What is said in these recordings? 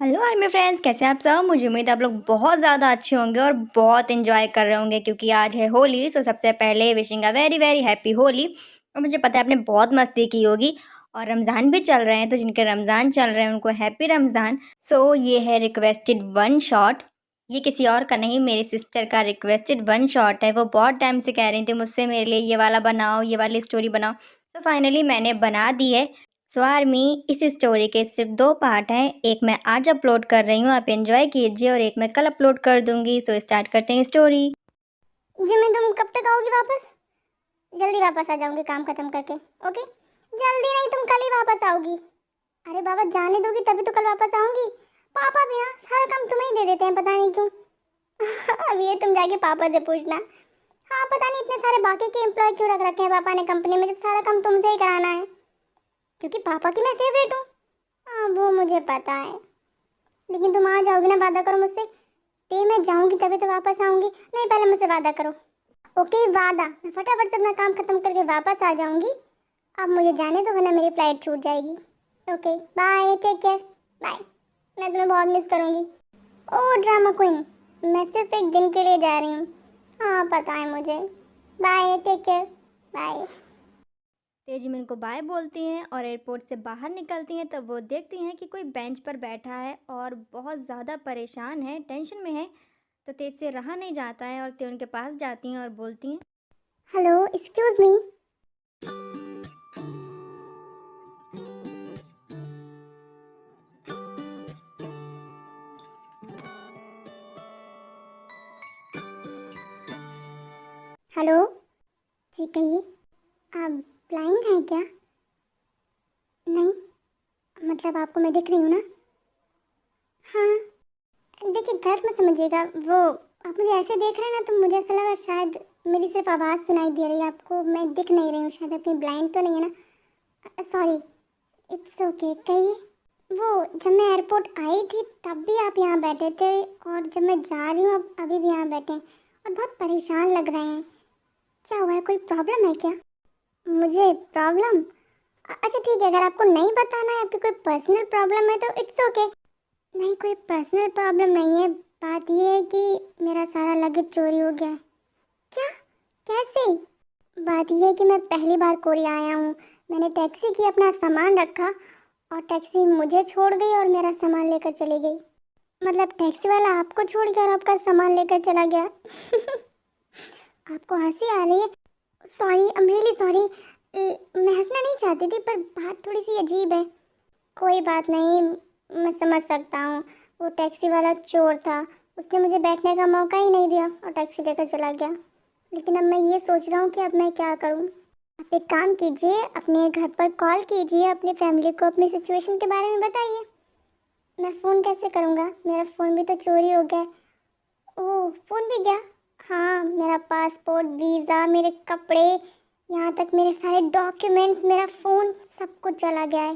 Hello army friends, कैसे हैं आप सब। मुझे उम्मीद है आप लोग बहुत ज़्यादा अच्छे होंगे और बहुत एंजॉय कर रहे होंगे क्योंकि आज है होली। सो सबसे पहले wishing a very very happy Holi. और मुझे पता है आपने बहुत मस्ती की होगी और रमज़ान भी चल रहे हैं, तो जिनके रमज़ान चल रहे हैं उनको हैप्पी रमज़ान। सो ये है रिक्वेस्टेड वन शॉट। ये किसी और का नहीं, मेरी सिस्टर का रिक्वेस्टेड वन शॉट है। वो बहुत टाइम से कह रही थी मुझसे मेरे लिए ये वाला बनाओ, ये वाली स्टोरी बनाओ। तो फाइनली मैंने बना दी है। सो आर्मी, इस स्टोरी के सिर्फ 2 पार्ट हैं। एक मैं आज अपलोड कर रही हूँ, आप एंजॉय कीजिए, और एक मैं कल अपलोड कर दूंगी। सो स्टार्ट करते हैं स्टोरी। जिम्मी, तुम कब तक आओगी वापस? जल्दी वापस आ जाऊंगी काम खत्म करके। ओके, जल्दी नहीं, तुम कल ही वापस आओगी। अरे बाबा, जाने दोगी तभी तो कल वापस आऊंगी। पापा भी यहाँ सारा काम तुम्हें ही दे देते हैं, पता नहीं क्यों। अब ये तुम जाके पापा से पूछना। हाँ, पता नहीं इतने सारे बाकी के एम्प्लॉय क्यों रख रखे हैं पापा ने कंपनी में, जब सारा काम तुमसे ही कराना है। क्योंकि पापा की मैं फेवरेट हूँ। हाँ, वो मुझे पता है। लेकिन तुम आ जाओगी ना, वादा करो मुझसे। ते मैं जाऊंगी तभी तो वापस आऊंगी। नहीं, पहले मुझसे वादा करो। ओके, वादा। मैं फटाफट से अपना काम खत्म करके वापस आ जाऊंगी। अब मुझे जाने दो, वरना मेरी फ्लाइट छूट जाएगी। Okay, bye, take care. Bye. मैं तुम्हें बहुत मिस करूंगी। ओह ड्रामा क्वीन, मैं सिर्फ एक दिन के लिए जा रही हूँ। हाँ, पता है मुझे। Bye, take care. बाय। तेजिमिन को बाय बोलती हैं और एयरपोर्ट से बाहर निकलती हैं, तब वो देखती हैं कि कोई बेंच पर बैठा है और बहुत ज़्यादा परेशान है, टेंशन में है। तो तेज से रहा नहीं जाता है और ते उनके पास जाती हैं और बोलती हैं, हेलो, एक्सक्यूज मी। हेलो जी, कहिए। आप ब्लाइंड हैं क्या? नहीं, मतलब आपको मैं दिख रही हूँ ना। हाँ, देखिए गलत मत समझिएगा। वो आप मुझे ऐसे देख रहे हैं ना, तो मुझे ऐसा लगा शायद मेरी सिर्फ आवाज़ सुनाई दे रही है आपको, मैं दिख नहीं रही हूँ। शायद अपनी ब्लाइंड तो नहीं है ना। सॉरी। इट्स ओके, कहिए। वो जब मैं एयरपोर्ट आई थी तब भी आप यहाँ बैठे थे, और जब मैं जा रही हूँ आप अभी भी यहाँ बैठे हैं और बहुत परेशान लग रहे हैं। क्या हुआ है, कोई प्रॉब्लम है क्या? मुझे प्रॉब्लम? अच्छा ठीक है, अगर आपको नहीं बताना है, आपकी कोई पर्सनल प्रॉब्लम है तो इट्स ओके। नहीं, कोई पर्सनल प्रॉब्लम नहीं है। बात ये है कि मेरा सारा लगेज चोरी हो गया है। क्या? कैसे? बात ये है कि मैं पहली बार कोरिया आया हूँ। मैंने टैक्सी की, अपना सामान रखा और टैक्सी मुझे छोड़ गई और मेरा सामान लेकर चली गई। मतलब टैक्सी वाला आपको छोड़ गया और आपका सामान लेकर चला गया। आपको हंसी आ रही है? Sorry, I am really sorry. मैं हंसना नहीं चाहती थी, पर बात थोड़ी सी अजीब है। कोई बात नहीं, मैं समझ सकता हूँ। वो टैक्सी वाला चोर था। उसने मुझे बैठने का मौका ही नहीं दिया और टैक्सी लेकर चला गया। लेकिन अब मैं ये सोच रहा हूँ कि अब मैं क्या करूँ। आप एक काम कीजिए, अपने घर पर कॉल कीजिए, अपनी फैमिली को अपनी सिचुएशन के बारे में बताइए। मैं फ़ोन कैसे करूँगा? मेरा फ़ोन भी तो चोरी हो गया। ओह, फ़ोन भी गया? हाँ, मेरा पासपोर्ट, वीज़ा, मेरे कपड़े, यहाँ तक मेरे सारे डॉक्यूमेंट्स, मेरा फ़ोन, सब कुछ चला गया है।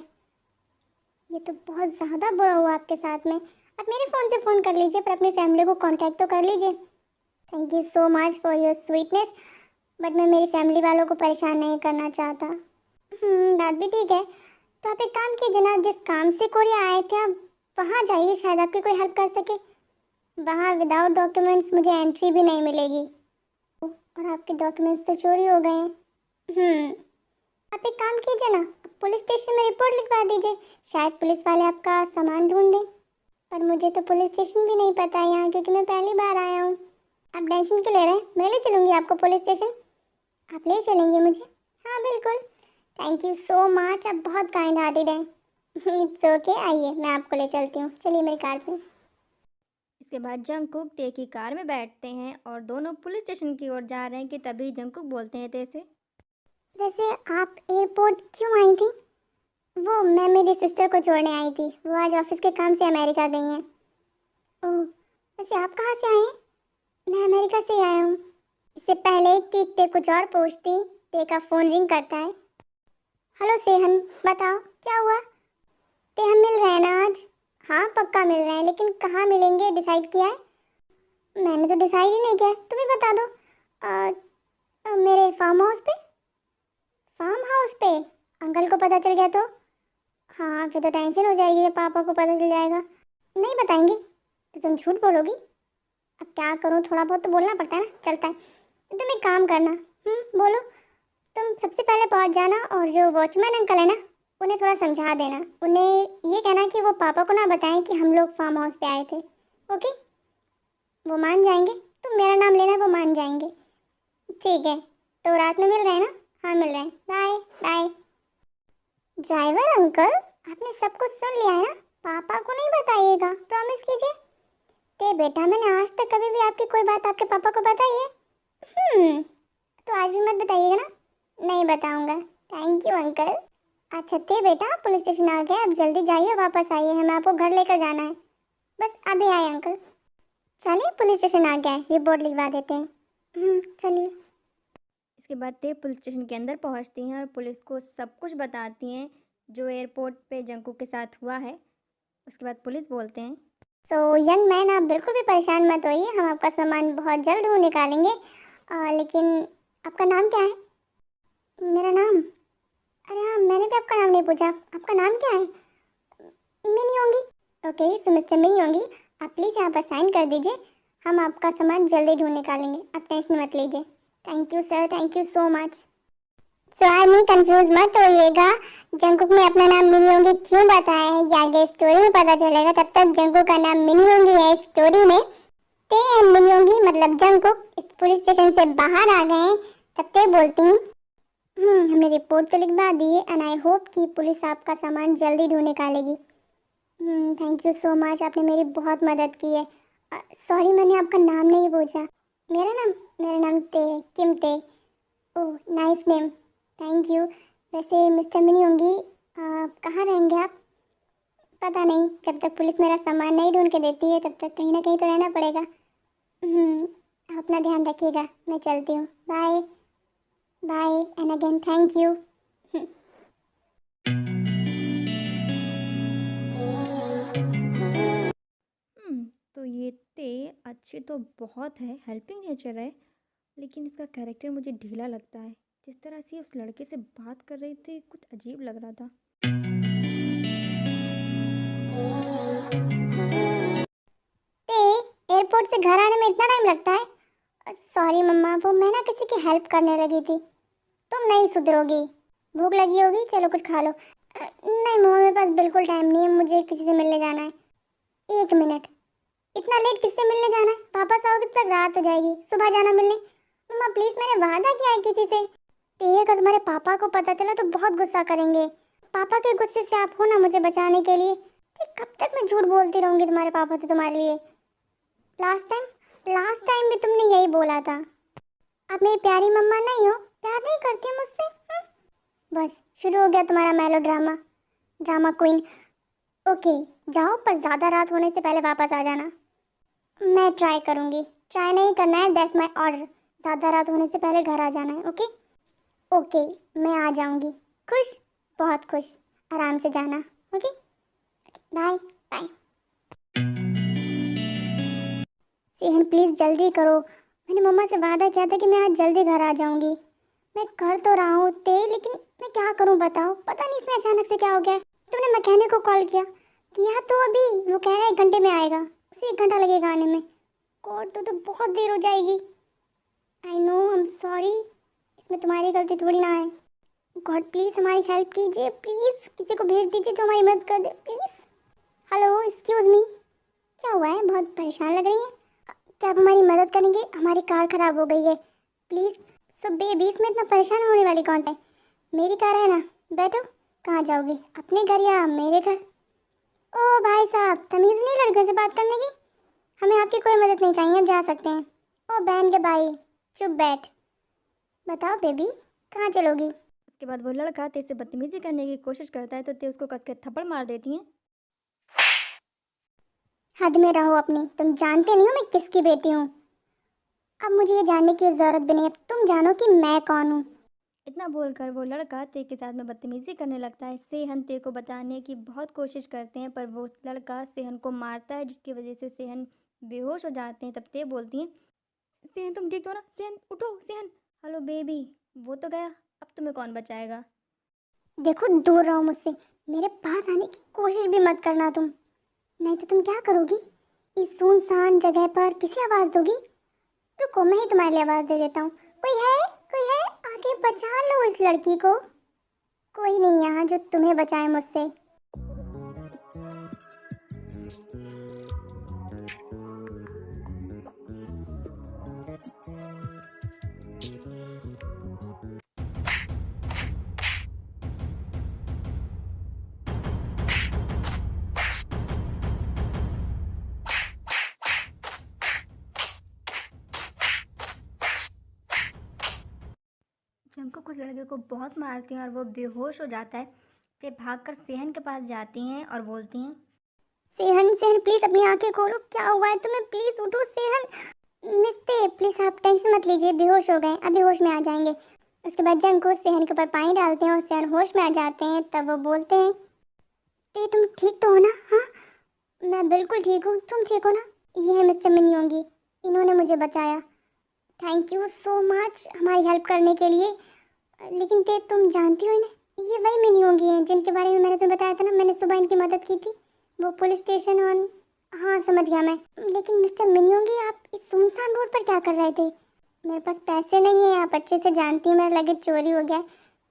ये तो बहुत ज़्यादा बुरा हुआ आपके साथ में। आप मेरे फ़ोन से फ़ोन कर लीजिए, पर अपनी फैमिली को कांटेक्ट तो कर लीजिए। Thank you so much for your sweetness, but मैं मेरी फैमिली वालों को परेशान नहीं करना चाहता। बात भी ठीक है। तो आप एक काम कीजिए ना, जिस काम से कोरिया आए थे आप वहाँ जाइए, शायद आपकी कोई हेल्प कर सके। वहाँ विदाउट डॉक्यूमेंट्स मुझे एंट्री भी नहीं मिलेगी, और आपके डॉक्यूमेंट्स तो चोरी हो गए हैं। आप एक काम कीजिए ना, पुलिस स्टेशन में रिपोर्ट लिखवा दीजिए। शायद पुलिस वाले आपका सामान ढूंढ दें। पर मुझे तो पुलिस स्टेशन भी नहीं पता है यहाँ, क्योंकि मैं पहली बार आया हूँ। आप टेंशन क्यों ले रहे हैं? मैं ले चलूँगी आपको पुलिस स्टेशन। आप ले चलेंगे मुझे? हाँ बिल्कुल। थैंक यू सो मच, आप बहुत काइंड हार्टेड हैं। इट्स ओके, आइए मैं आपको ले चलती हूँ, चलिए मेरी कार पे। इसके बाद जंगकुक ते की कार में बैठते हैं और दोनों पुलिस स्टेशन की ओर जा रहे हैं कि तभी जंगकुक बोलते हैं ते से, वैसे आप एयरपोर्ट क्यों आई थी? वो मैं मेरी सिस्टर को छोड़ने आई थी, वो आज ऑफिस के काम से अमेरिका गई हैं। ओह, वैसे आप कहाँ से आए हैं? मैं अमेरिका से ही आया हूँ। इससे पहले कि ते कुछ और पूछती, ते का फ़ोन रिंग करता है। हेलो सेहन, बताओ क्या हुआ? ते हम मिल रहे हैं ना आज? हाँ पक्का मिल रहे हैं, लेकिन कहाँ मिलेंगे डिसाइड किया है? मैंने तो डिसाइड ही नहीं किया है, तुम ही बता दो। मेरे फार्म हाउस पे। फार्म हाउस पे? अंकल को पता चल गया तो? हाँ, फिर तो टेंशन हो जाएगी, पापा को पता चल जाएगा। नहीं बताएंगे तो तुम झूठ बोलोगी। अब क्या करूँ, थोड़ा बहुत तो बोलना पड़ता है ना, चलता है। तो तुम एक काम करना, बोलो। तुम सबसे पहले पहुंच जाना और जो वॉचमैन अंकल है ना, उन्हें थोड़ा समझा देना। उन्हें ये कहना कि वो पापा को ना बताएं कि हम लोग फार्म हाउस पे आए थे। ओके, वो मान जाएंगे। तुम मेरा नाम लेना, वो मान जाएंगे। ठीक है, तो रात में मिल रहे हैं ना? हाँ मिल रहे हैं, बाय बाय। ड्राइवर अंकल, आपने सब कुछ सुन लिया है ना? पापा को नहीं बताइएगा, प्रॉमिस कीजिए। ते बेटा, मैंने आज तक कभी भी आपकी कोई बात आपके पापा को बताई है? तो आज भी मत बताइएगा ना? नहीं बताऊंगा। Thank you uncle. अच्छा ते बेटा, पुलिस स्टेशन आ गए, अब जल्दी जाइए, वापस आइए, हमें आपको घर लेकर जाना है। बस अभी आए अंकल। चलिए, पुलिस स्टेशन आ गया है, रिपोर्ट लिखवा देते हैं। चलिए। इसके बाद ते पुलिस स्टेशन के अंदर पहुंचती हैं और पुलिस को सब कुछ बताती हैं जो एयरपोर्ट पे जंकुक के साथ हुआ है। उसके बाद पुलिस बोलते हैं, तो यंग मैन, आप बिल्कुल भी परेशान मत होइए, हम आपका सामान बहुत जल्द वो निकालेंगे। लेकिन आपका नाम क्या है? मेरा नाम? अरे हाँ, मैंने भी आपका नाम नहीं पूछा, आपका नाम क्या है? मिनी होंगी। ओके, तो मिस्टर मिनी होंगी, आप प्लीज़ यहाँ पर साइन कर दीजिए, हम आपका सामान जल्दी ढूंढ निकालेंगे, आप टेंशन मत लीजिए। Thank you sir, thank you so much. So army, confuse मत होइएगा, जंकुक ने अपना नाम मिनी होंगी क्यों बताया है ये आगे स्टोरी में पता चलेगा। तब तक जंकुक का नाम मिनी होंगी है इस स्टोरी में। ते एंड मिनी होंगी मतलब जंकुक इस पुलिस स्टेशन से बाहर आ गए हैं। तब ते बोलती हैं, हमने रिपोर्ट तो लिखवा दी है एंड आई होप कि पुलिस आपका सामान जल्दी ढूंढ निकालेगी। थैंक यू सो मच, आपने मेरी बहुत मदद की है। सॉरी, मैंने आपका नाम नहीं पूछा। मेरा नाम ते है, किम ते। Oh nice name, thank you. वैसे मिस्टर मिनी होंगी, कहाँ रहेंगे आप? पता नहीं, जब तक पुलिस मेरा सामान नहीं ढूंढ के देती है तब तक कहीं ना कहीं तो रहना पड़ेगा। आप अपना ध्यान रखिएगा, मैं चलती हूँ, bye bye and again thank you. तो ये ते अच्छी तो बहुत है, हेल्पिंग नेचर है, लेकिन इसका कैरेक्टर मुझे ढीला लगता है। जिस तरह से उस लड़के से बात कर रही थी कुछ अजीब लग रहा था। ते, एयरपोर्ट से घर आने में इतना टाइम लगता है? सॉरी मम्मा, वो मैं ना किसी की हेल्प करने लगी थी। तुम नहीं सुधरोगी। भूख लगी होगी, चलो कुछ खा लो। नहीं मम्मा, मेरे पास बिल्कुल टाइम नहीं है, मुझे किसी से मिलने जाना है। 1 मिनट, इतना लेट किससे मिलने जाना है? वापस आओगे तक रात हो जाएगी, सुबह जाना मिलने। मम्मा प्लीज, मैंने वादा किया है किसी से। ते अगर तुम्हारे पापा को पता चला तो बहुत गुस्सा करेंगे। पापा के गुस्से से आप हो ना मुझे बचाने के लिए। ते कब तक मैं झूठ बोलती रहूंगी तुम्हारे पापा से तुम्हारे लिए? लास्ट टाइम भी तुमने यही बोला था। आप मेरी प्यारी मम्मा नहीं हो, प्यार नहीं करती हो मुझसे? बस शुरू हो गया तुम्हारा मेलो ड्रामा, ड्रामा क्वीन। ओके, जाओ पर ज्यादा रात होने से पहले वापस आ जाना। मैं ट्राई करूंगी। ट्राई नहीं करना है, दैट्स माय ऑर्डर। ज़्यादा रात होने से पहले घर आ जाना है। ओके ओके, मैं आ जाऊंगी। खुश, बहुत खुश। आराम से जाना। Okay, bye bye. Sehun please जल्दी करो, मैंने मम्मा से वादा किया था कि मैं आज जल्दी घर आ जाऊंगी। मैं कर तो रहा हूँ ते, लेकिन मैं क्या करूँ बताओ, पता नहीं इसमें अचानक से क्या हो गया। तुमने मैकेनिक को कॉल किया? किया तो अभी, वो कह रहा है 1 घंटे में आएगा, उसे 1 घंटा लगेगा आने में। गॉड, तो बहुत देर हो जाएगी। I know, I am sorry, इसमें तुम्हारी गलती थोड़ी ना है। गॉड प्लीज़ हमारी हेल्प कीजिए, प्लीज़ किसी को भेज दीजिए जो हमारी मदद कर दे प्लीज़। हेलो, एक्सक्यूज़ मी, क्या हुआ है? बहुत परेशान लग रही हैं। क्या आप हमारी मदद करेंगे? हमारी कार ख़राब हो गई है, प्लीज़। सब बेबी, इसमें इतना परेशान होने वाली कौन है? मेरी कार है ना, बैठो। कहाँ जाओगी, अपने घर या मेरे घर? ओ भाई साहब, तमीज़ नहीं लड़कों से बात करने की? हमें आपकी कोई मदद नहीं चाहिए, हम जा सकते हैं। ओ बहन के भाई, चुप बैठ। बताओ बेबी, कहाँ चलोगी? उसके बाद वो लड़का ते से बदतमीजी करने की कोशिश करता है तो ते उसको कस के थप्पड़ मार देती हैं। हद में रहो अपनी, तुम जानते नहीं हो मैं किसकी बेटी हूँ। अब मुझे ये जानने की ज़रूरत भी नहीं है, तुम जानो कि मैं कौन हूँ। इतना बोलकर वो लड़का ते के साथ में बदतमीजी करने लगता है। सेहन ते को बचाने की बहुत कोशिश करते हैं पर वो लड़का सेहन को मारता है जिसकी वजह से सेहन बेहोश हो जाते हैं। तब ते बोलती हैं, सेहन तुम ठीक हो ना? सेहन उठो, सेहन। हेलो बेबी, वो तो गया, अब तुम्हें कौन बचाएगा? देखो, दूर रहो मुझसे, मेरे पास आने की कोशिश भी मत करना तुम। नहीं तो तुम क्या करोगी? इस सुनसान जगह पर किसे आवाज़ दोगी? रुको, मैं ही तुम्हारे लिए आवाज़ दे देता हूँ। कोई है? कोई है? आके बचा लो इस लड़की को। कोई नहीं यहाँ जो तुम्हें बचाए मुझसे। जंकुक उस लड़के को बहुत मारती हैं और वो बेहोश हो जाता है। फिर भागकर सेहन के पास जाती हैं और बोलती हैं, सेहन, सेहन प्लीज अपनी आंखें खोलो, क्या हुआ है तुम्हें? प्लीज उठो सेहन। मिस्ते प्लीज आप टेंशन मत लीजिए, बेहोश हो गए, अभी होश में आ जाएंगे। उसके बाद जंकुक सेहन के ऊपर पानी डालते हैं और सेहन होश में आ जाते हैं। तब वो बोलते हैं, ते तुम ठीक तो हो ना? हाँ मैं बिल्कुल ठीक हूँ, तुम ठीक हो ना? ये है मिस्टर मिन्योंगी, इन्होंने मुझे बचाया। थैंक यू सो मच हमारी हेल्प करने के लिए। लेकिन ते तुम जानती हो इन्हें? ये वही मिन्योंगी हैं जिनके बारे में मैंने तुम्हें बताया था ना, मैंने सुबह इनकी मदद की थी वो पुलिस स्टेशन। और हाँ समझ गया मैं। लेकिन मिस्टर मिन्योंगी आप इस सुनसान रोड पर क्या कर रहे थे? मेरे पास पैसे नहीं है, आप अच्छे से जानती हैं मेरा लगेज चोरी हो गया है,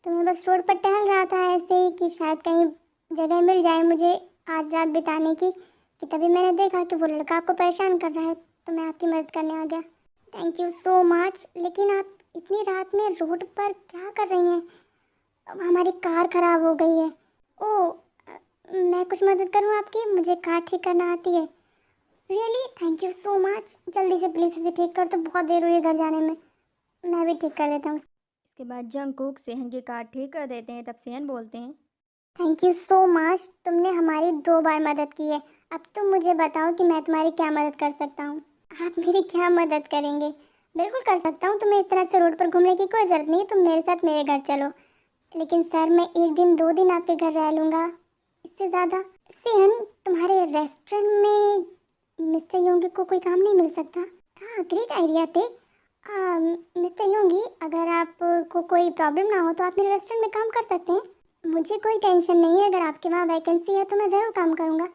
तो मैं बस रोड पर टहल रहा था ऐसे ही कि शायद कहीं जगह मिल जाए मुझे आज रात बिताने की, कि तभी मैंने देखा कि वो लड़का आपको परेशान कर रहा है, तो मैं आपकी मदद करने आ गया। Thank you so much. लेकिन आप इतनी रात में रोड पर क्या कर रही हैं? अब हमारी कार खराब हो गई है। ओ मैं कुछ मदद करूँ आपकी? मुझे कार ठीक करना आती है। Really thank you so much. जल्दी से प्लीज़ इसे ठीक कर, तो बहुत देर हुई है घर जाने में। मैं भी ठीक कर देता हूँ। इसके बाद जंकुक सेहन की कार ठीक कर देते हैं। तब सेहन बोलते हैं, थैंक यू सो मच, तुमने हमारी 2 बार मदद की है। अब तुम मुझे बताओ कि मैं तुम्हारी क्या मदद कर सकता हूँ? आप मेरी क्या मदद करेंगे? बिल्कुल कर सकता हूँ, तुम्हें इस तरह से रोड पर घूमने की कोई ज़रूरत नहीं है, तुम मेरे साथ मेरे घर चलो। लेकिन सर मैं 1 दिन 2 दिन आपके घर रह लूँगा, इससे ज़्यादा। सेहन तुम्हारे रेस्टोरेंट में मिस्टर योंगी को कोई काम नहीं मिल सकता? हाँ ग्रेट आइडिया थे। मिस्टर योंगी अगर आपको कोई प्रॉब्लम ना हो तो आप मेरे रेस्टोरेंट में काम कर सकते हैं। मुझे कोई टेंशन नहीं है, अगर आपके वहाँ वैकेंसी है तो मैं ज़रूर काम करूँगा।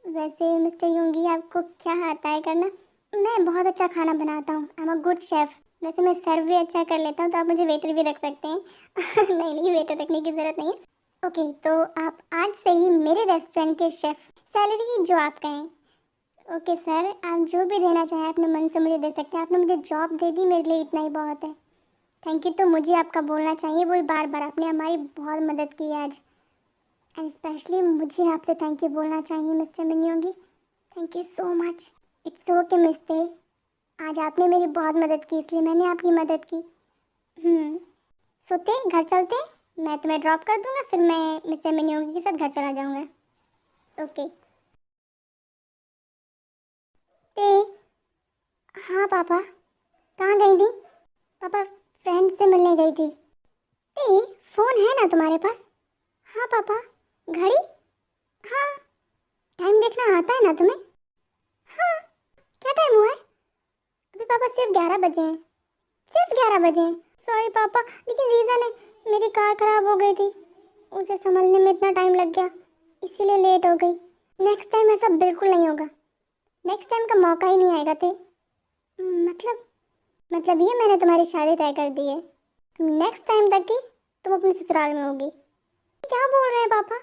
वैसे मिस्टर योंगी आपको क्या आता है करना? मैं बहुत अच्छा खाना बनाता हूँ, I am a good chef. वैसे मैं सर्व भी अच्छा कर लेता हूँ, तो आप मुझे वेटर भी रख सकते हैं। नहीं वेटर रखने की ज़रूरत नहीं है। ओके तो आप आज से ही मेरे रेस्टोरेंट के शेफ़, सैलरी जो आप कहें। ओके सर, आप जो भी देना चाहें अपने मन से मुझे दे सकते हैं। आपने मुझे जॉब दे दी, मेरे लिए इतना ही बहुत है। थैंक यू तो मुझे आपका बोलना चाहिए, वही बार बार। आपने हमारी बहुत मदद की है आज, एंड स्पेशली मुझे आपसे थैंक यू बोलना चाहिए mister Min Yoongi. Thank you so much. It's okay mister, आज आपने मेरी बहुत मदद की इसलिए मैंने आपकी मदद की। सोते घर चलते, मैं तुम्हें ड्रॉप कर दूंगा, फिर मैं मिस्टर मिन्योंगी के साथ घर चला जाऊंगा। ओके ते हाँ पापा, कहाँ गई थी? पापा फ्रेंड से मिलने गई थी। ते फोन है ना तुम्हारे पास? हाँ पापा। घड़ी? हाँ। टाइम देखना आता है ना तुम्हें? हाँ। क्या टाइम हुआ है? अभी पापा सिर्फ 11 बजे हैं। सिर्फ 11 बजे हैं? सॉरी पापा, लेकिन रीज़न है मेरी कार खराब हो गई थी, उसे संभालने में इतना टाइम लग गया, इसीलिए लेट हो गई। नेक्स्ट टाइम ऐसा बिल्कुल नहीं होगा, नेक्स्ट टाइम का मौका ही नहीं आएगा। थे मतलब ये मैंने तुम्हारी शादी तय कर दी है, नेक्स्ट टाइम तक की तुम अपने ससुराल में होगी। क्या बोल रहे हैं पापा?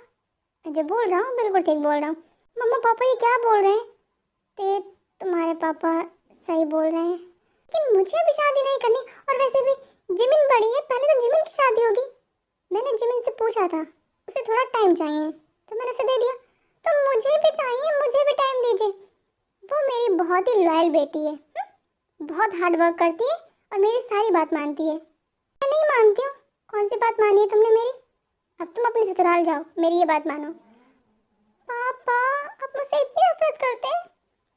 जो बोल रहा हूँ बिल्कुल ठीक बोल रहा हूँ। मम्मा पापा ये क्या बोल रहे हैं? ते तुम्हारे पापा सही बोल रहे हैं, लेकिन मुझे अभी शादी नहीं करनी। और वैसे भी जिमिन बड़ी है, पहले तो जिमिन की शादी होगी। मैंने जिमिन से पूछा था, उसे थोड़ा टाइम चाहिए, तो मैंने उसे दे दिया। तो मुझे भी चाहिए, मुझे भी टाइम दीजिए। वो मेरी बहुत ही लॉयल बेटी है, बहुत हार्ड वर्क करती है और मेरी सारी बात मानती है। मैं नहीं मानती हूँ। कौन सी बात मानी है तुमने मेरी? अब तुम अपने ससुराल जाओ, मेरी ये बात मानो। पापा आप मुझसे इतनी नफरत करते हैं?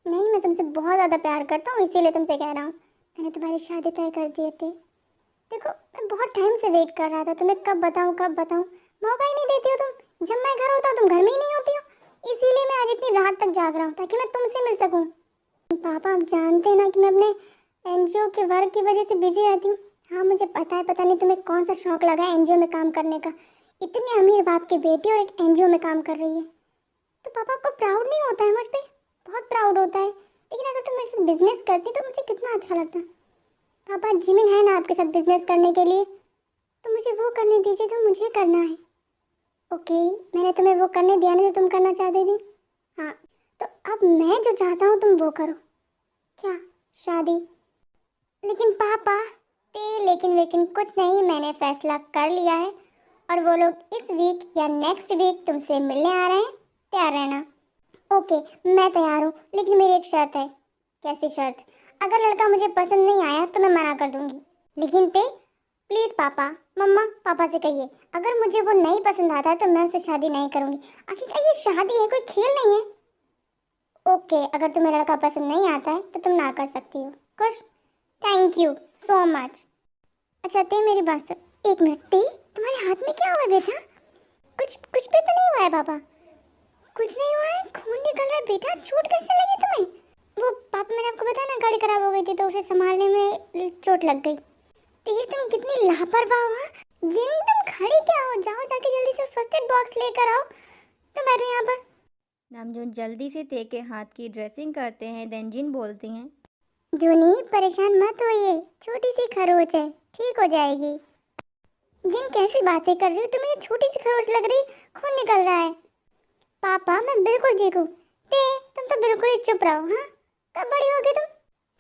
नहीं, मैं तुमसे बहुत ज़्यादा प्यार करता हूँ, इसीलिए तुमसे कह रहा हूँ। मैंने तुम्हारी शादी तय कर दी थी। देखो मैं बहुत टाइम से वेट कर रहा था, तुम्हें कब बताऊँ कब बताऊँ, मौका ही नहीं देती हो तुम। जब मैं घर होता हूँ तुम घर में ही नहीं होती हो, इसीलिए मैं आज इतनी रात तक जाग रहा हूँ ताकि मैं तुमसे मिल सकूँ। पापा आप जानते हैं ना कि मैं अपने एनजीओ के वर्क की वजह से बिजी रहती हूँ। हाँ मुझे पता है, पता नहीं तुम्हें कौन सा शौक लगा है एनजीओ में काम करने का। इतनी अमीर बाप की बेटी और एक एनजीओ में काम कर रही है। तो पापा को प्राउड नहीं होता है मुझ पे? बहुत प्राउड होता है। लेकिन अगर तुम मेरे साथ बिजनेस करती तो मुझे कितना अच्छा लगता। पापा जिमिन है ना आपके साथ बिजनेस करने के लिए, तो मुझे वो करने दीजिए जो मुझे करना है। ओके, मैंने तुम्हें वो करने दिया ना जो तुम करना चाहती थी। हाँ, तो अब मैं जो चाहता हूँ तुम वो करो। क्या? शादी? लेकिन पापा, लेकिन वेकिन कुछ नहीं, मैंने फैसला कर लिया है और वो लोग इस वीक या नेक्स्ट वीक तुमसे मिलने आ रहे हैं। तैयार रहना। ओके, मैं तैयार हूँ, लेकिन मेरी एक शर्त है। कैसी शर्त? अगर लड़का मुझे पसंद नहीं आया तो मैं मना कर दूंगी, लेकिन प्लीज पापा, मम्मा, पापा से कहिए अगर मुझे वो नहीं पसंद आता है तो मैं उससे शादी नहीं करूंगी। आखिर क्या ये शादी है, कोई खेल नहीं है। ओके, अगर तुम्हें लड़का पसंद नहीं आता है तो तुम ना कर सकती हो। खुश? Thank you so much. अच्छा मेरी बात सुन, एक मिनट। तुम्हारे हाथ में क्या हुआ बेटा? कुछ कुछ भी तो नहीं हुआ है पापा? कुछ नहीं हुआ है? खून निकल रहा है बेटा, चोट कैसे लगी तुम्हें? वो पापा, मैंने आपको बताया ना गाड़ी खराब हो गई थी तो उसे संभालने में चोट लग गई। ये तुम कितनी लापरवाह हो। जिन तुम खड़ी क्या हो? जाओ जाके जल्दी से फर्स्ट एड बॉक्स लेकर आओ। तुम बैठो यहाँ पर। नामजोन जल्दी से ते के हाथ की ड्रेसिंग करते हैं, देन जिन बोलती हैं, जूनी परेशान मत होइए, छोटी सी खरोच है, ठीक हो जाएगी। जिन कैसी बातें कर रही हो? तुम्हें ये छोटी सी खरोच लग रही? खून निकल रहा है। पापा मैं बिल्कुल ठीक हूँ। तुम तो बिल्कुल ही चुप रहो। हाँ, कब बड़ी होगी तुम?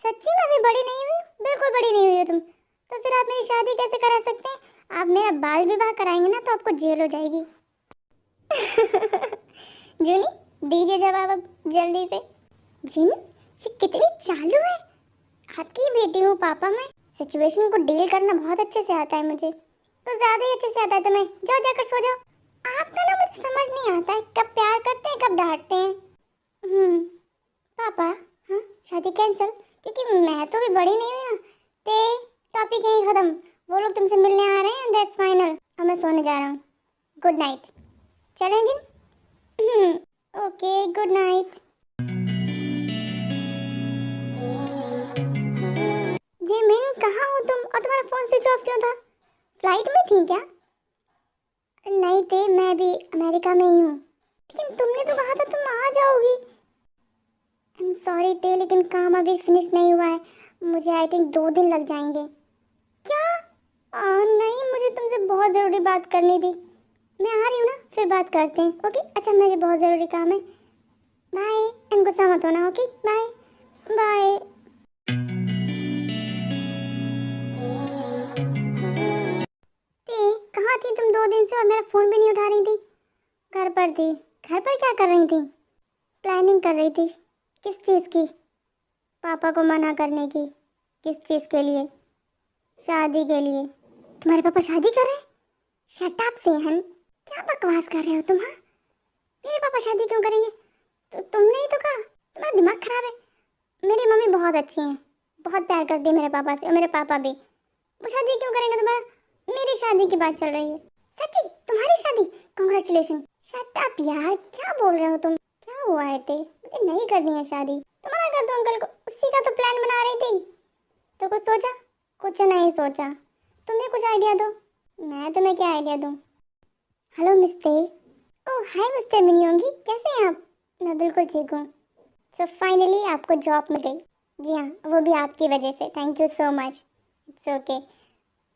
सच्ची में अभी बड़ी नहीं हुई? बिल्कुल बड़ी नहीं हुई हो तुम। तो फिर आप मेरी शादी कैसे करा सकते हैं? आप मेरा बाल विवाह कराएंगे ना तो आपको जेल हो जाएगी। जूनी, दीजिए जवाब अब जल्दी से। जिन, ये कितनी चालू है। आपकी बेटी हूँ पापा मैं। सिचुएशन को डील करना बहुत अच्छे से आता है मुझे। तो ज़्यादा ही अच्छे से आता है तुम्हें। जाओ जाकर सो जाओ। आपका ना मुझे समझ नहीं आता है, कब प्यार करते हैं कब डांटते हैं। पापा, हाँ शादी कैंसिल? क्योंकि मैं तो भी बड़ी नहीं हुई ना। टॉपिक यही खत्म। वो लोग तुमसे मिलने आ रहे हैं, दैट्स फाइनल। अब मैं सोने जा रहा हूँ। Good night. चलें Jin? Okay, good night. Jimin कहाँ हो तुम? और तुम्हारा फोन स्विच ऑफ क्यों था? फ्लाइट में थी क्या? नहीं मैं भी अमेरिका में ही हूँ। लेकिन तुमने तो कहा था तुम आ जाओगी। आई एम सॉरी लेकिन काम अभी फिनिश नहीं हुआ है। मुझे आई थिंक 2 दिन लग जाएंगे। क्या? नहीं, मुझे तुमसे बहुत ज़रूरी बात करनी थी। मैं आ रही हूँ ना, फिर बात करते हैं। ओके? अच्छा, मुझे बहुत ज़रूरी काम है। बाय। एंड गुस्सा मत होना। Okay, bye bye. कहाँ थी तुम 2 दिन से और मेरा फ़ोन भी नहीं उठा रही थी? घर पर थी। घर पर क्या कर रही थी? प्लानिंग कर रही थी। किस चीज़ की? पापा को मना करने की। किस चीज़ के लिए? शादी के लिए। तुम्हारे पापा शादी कर रहे हैं? शट अप सेहन, क्या बकवास कर रहे हो तुम? हाँ, मेरे पापा शादी क्यों करेंगे? तो तुमने ही तो कहा। तुम्हारा दिमाग खराब है। मेरी मम्मी बहुत अच्छी हैं, बहुत प्यार करती है मेरे पापा से, और मेरे पापा भी। वो शादी क्यों करेंगे तुम्हारा? मेरी शादी की बात चल रही है। सच्ची? तुम्हारी शादी? कांग्रेचुलेशन। शट अप यार, क्या बोल रहे हो तुम? क्या हुआ है मुझे नहीं करनी है शादी। तो मना कर दो अंकल को, उसी का तो प्लान बना रही थी। तो कुछ सोचा? कुछ नहीं सोचा। तुम्हें कुछ आइडिया दो। मैं तुम्हें क्या आइडिया दूं? Hello mister. Oh hi mister Min Yoongi, कैसे हैं आप? मैं बिल्कुल ठीक हूँ। सो फाइनली आपको जॉब मिल गई। जी हाँ, वो भी आपकी वजह से। Thank you so much. It's okay.